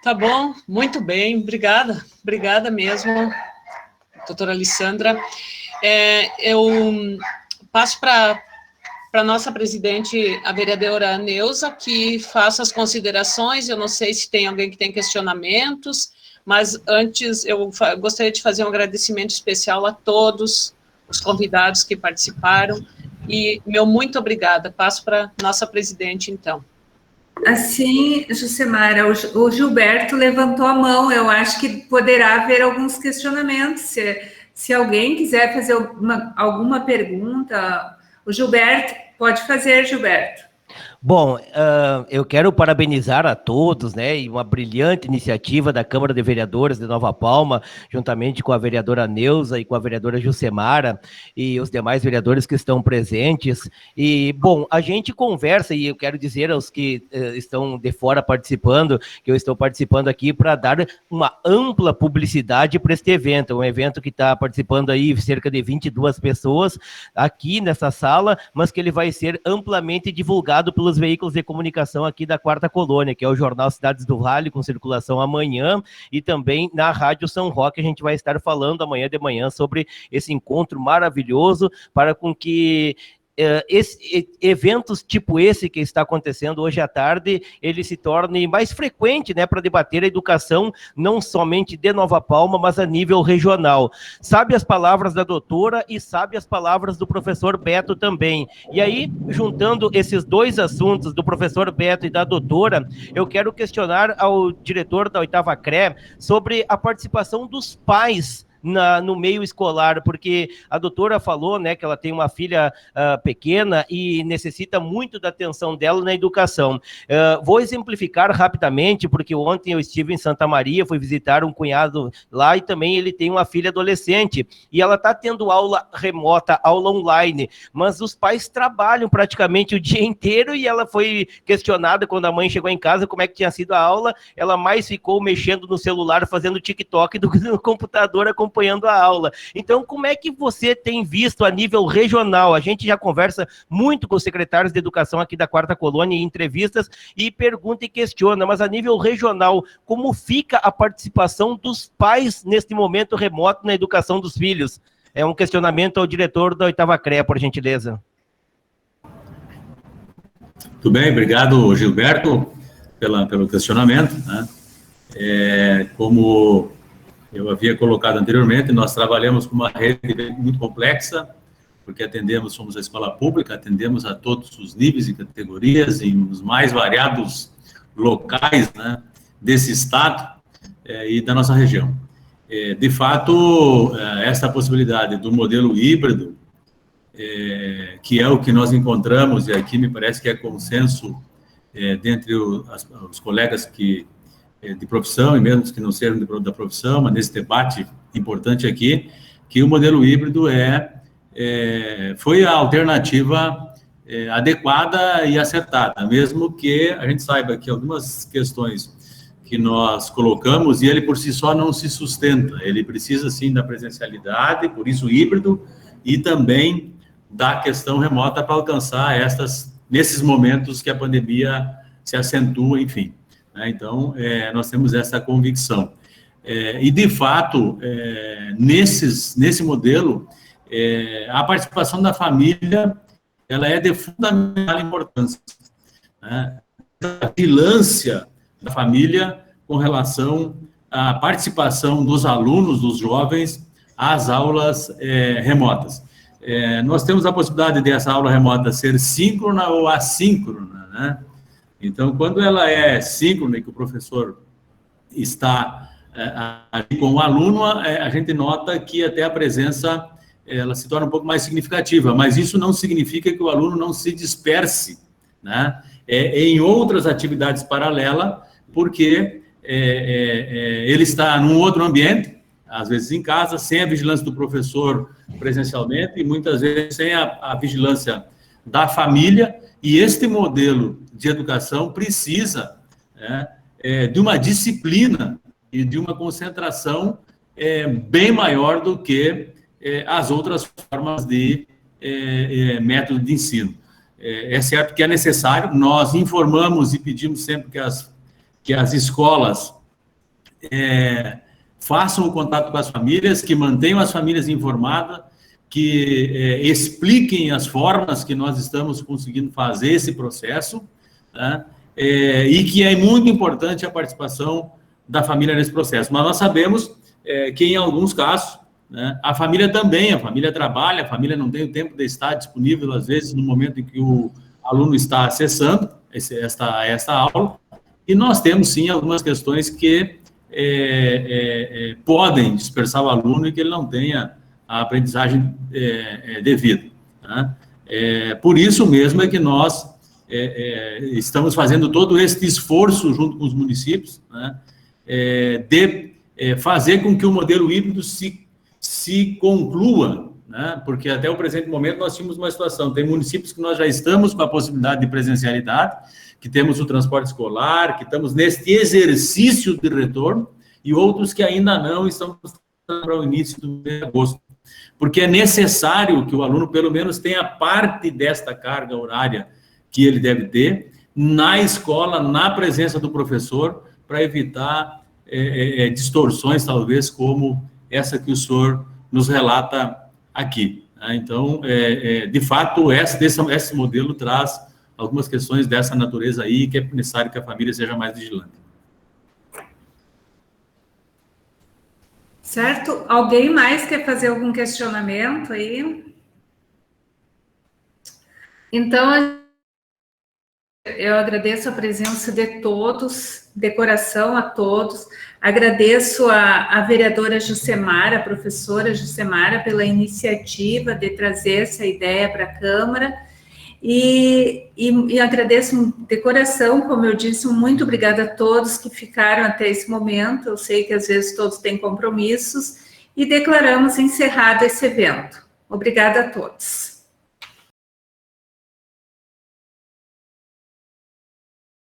Tá bom, muito bem, obrigada mesmo, doutora Alessandra. Eu passo para a nossa presidente, a vereadora Neuza, que faça as considerações. Eu não sei se tem alguém que tem questionamentos, mas antes eu gostaria de fazer um agradecimento especial a todos os convidados que participaram, e meu muito obrigada. Passo para a nossa presidente, então. Assim, Jucemara, o Gilberto levantou a mão, eu acho que poderá haver alguns questionamentos, se alguém quiser fazer alguma pergunta, o Gilberto, pode fazer, Gilberto. Bom, eu quero parabenizar a todos, né, e uma brilhante iniciativa da Câmara de Vereadores de Nova Palma, juntamente com a vereadora Neuza e com a vereadora Jucemara e os demais vereadores que estão presentes. E, bom, a gente conversa, e eu quero dizer aos que estão de fora participando, que eu estou participando aqui para dar uma ampla publicidade para este evento, um evento que está participando aí cerca de 22 pessoas aqui nessa sala, mas que ele vai ser amplamente divulgado pelos veículos de comunicação aqui da Quarta Colônia, que é o Jornal Cidades do Vale, com circulação amanhã, e também na Rádio São Roque a gente vai estar falando amanhã de manhã sobre esse encontro maravilhoso, para com que eventos tipo esse que está acontecendo hoje à tarde, ele se torne mais frequente, né, para debater a educação, não somente de Nova Palma, mas a nível regional. Sabe as palavras da doutora e sabe as palavras do professor Beto também. E aí, juntando esses dois assuntos, do professor Beto e da doutora, eu quero questionar ao diretor da 8ª CRE sobre a participação dos pais no meio escolar, porque a doutora falou, né, que ela tem uma filha pequena e necessita muito da atenção dela na educação. Vou exemplificar rapidamente, porque ontem eu estive em Santa Maria, fui visitar um cunhado lá e também ele tem uma filha adolescente, e ela está tendo aula remota, aula online, mas os pais trabalham praticamente o dia inteiro, e ela foi questionada quando a mãe chegou em casa como é que tinha sido a aula. Ela mais ficou mexendo no celular, fazendo TikTok do que no computador, acompanhando a aula. Então, como é que você tem visto a nível regional? A gente já conversa muito com os secretários de educação aqui da Quarta Colônia em entrevistas e pergunta e questiona, mas a nível regional, como fica a participação dos pais neste momento remoto na educação dos filhos? É um questionamento ao diretor da 8ª CRE, por gentileza. Muito bem, obrigado, Gilberto, pelo questionamento, né? Como eu havia colocado anteriormente, nós trabalhamos com uma rede muito complexa, porque somos a escola pública, atendemos a todos os níveis e categorias, em os mais variados locais, né, desse estado e da nossa região. De fato, essa possibilidade do modelo híbrido, que é o que nós encontramos, e aqui me parece que é consenso dentre os colegas de profissão, e mesmo os que não sejam da profissão, mas nesse debate importante aqui, que o modelo híbrido foi a alternativa adequada e acertada, mesmo que a gente saiba que algumas questões que nós colocamos, e ele por si só não se sustenta, ele precisa sim da presencialidade, por isso híbrido, e também da questão remota para alcançar nesses momentos que a pandemia se acentua, enfim. Então, nós temos essa convicção. E, de fato, nesse modelo, a participação da família, ela é de fundamental importância, né? A vigilância da família com relação à participação dos alunos, dos jovens, às aulas remotas. Nós temos a possibilidade dessa aula remota ser síncrona ou assíncrona, né? Então, quando ela é síncrona e que o professor está ali com o aluno, a gente nota que até a presença ela se torna um pouco mais significativa, mas isso não significa que o aluno não se disperse, né, em outras atividades paralelas, porque ele está num outro ambiente, às vezes em casa, sem a vigilância do professor presencialmente, e muitas vezes sem a vigilância da família, e este modelo de educação precisa de uma disciplina e de uma concentração bem maior do que as outras formas de método de ensino. É certo que é necessário, nós informamos e pedimos sempre que as escolas façam o contato com as famílias, que mantenham as famílias informadas, que expliquem as formas que nós estamos conseguindo fazer esse processo, né? E que é muito importante a participação da família nesse processo. Mas nós sabemos que, em alguns casos, né, a família trabalha, a família não tem o tempo de estar disponível, às vezes, no momento em que o aluno está acessando esta aula, e nós temos, sim, algumas questões que podem dispersar o aluno e que ele não tenha a aprendizagem devida, né? Por isso mesmo é que nós estamos fazendo todo este esforço junto com os municípios, né, de fazer com que o modelo híbrido se conclua, né, porque até o presente momento nós tínhamos uma situação, tem municípios que nós já estamos com a possibilidade de presencialidade, que temos o transporte escolar, que estamos neste exercício de retorno, e outros que ainda não estamos para o início do mês de agosto. Porque é necessário que o aluno, pelo menos, tenha parte desta carga horária que ele deve ter na escola, na presença do professor, para evitar distorções, talvez, como essa que o senhor nos relata aqui. Então, de fato, esse modelo traz algumas questões dessa natureza aí, que é necessário que a família seja mais vigilante. Certo? Alguém mais quer fazer algum questionamento aí? Então, eu agradeço a presença de todos, de coração a todos. Agradeço a vereadora Jussemara, a professora Jussemara, pela iniciativa de trazer essa ideia para a Câmara. E agradeço de coração, como eu disse, muito obrigada a todos que ficaram até esse momento. Eu sei que às vezes todos têm compromissos, e declaramos encerrado esse evento. Obrigada a todos.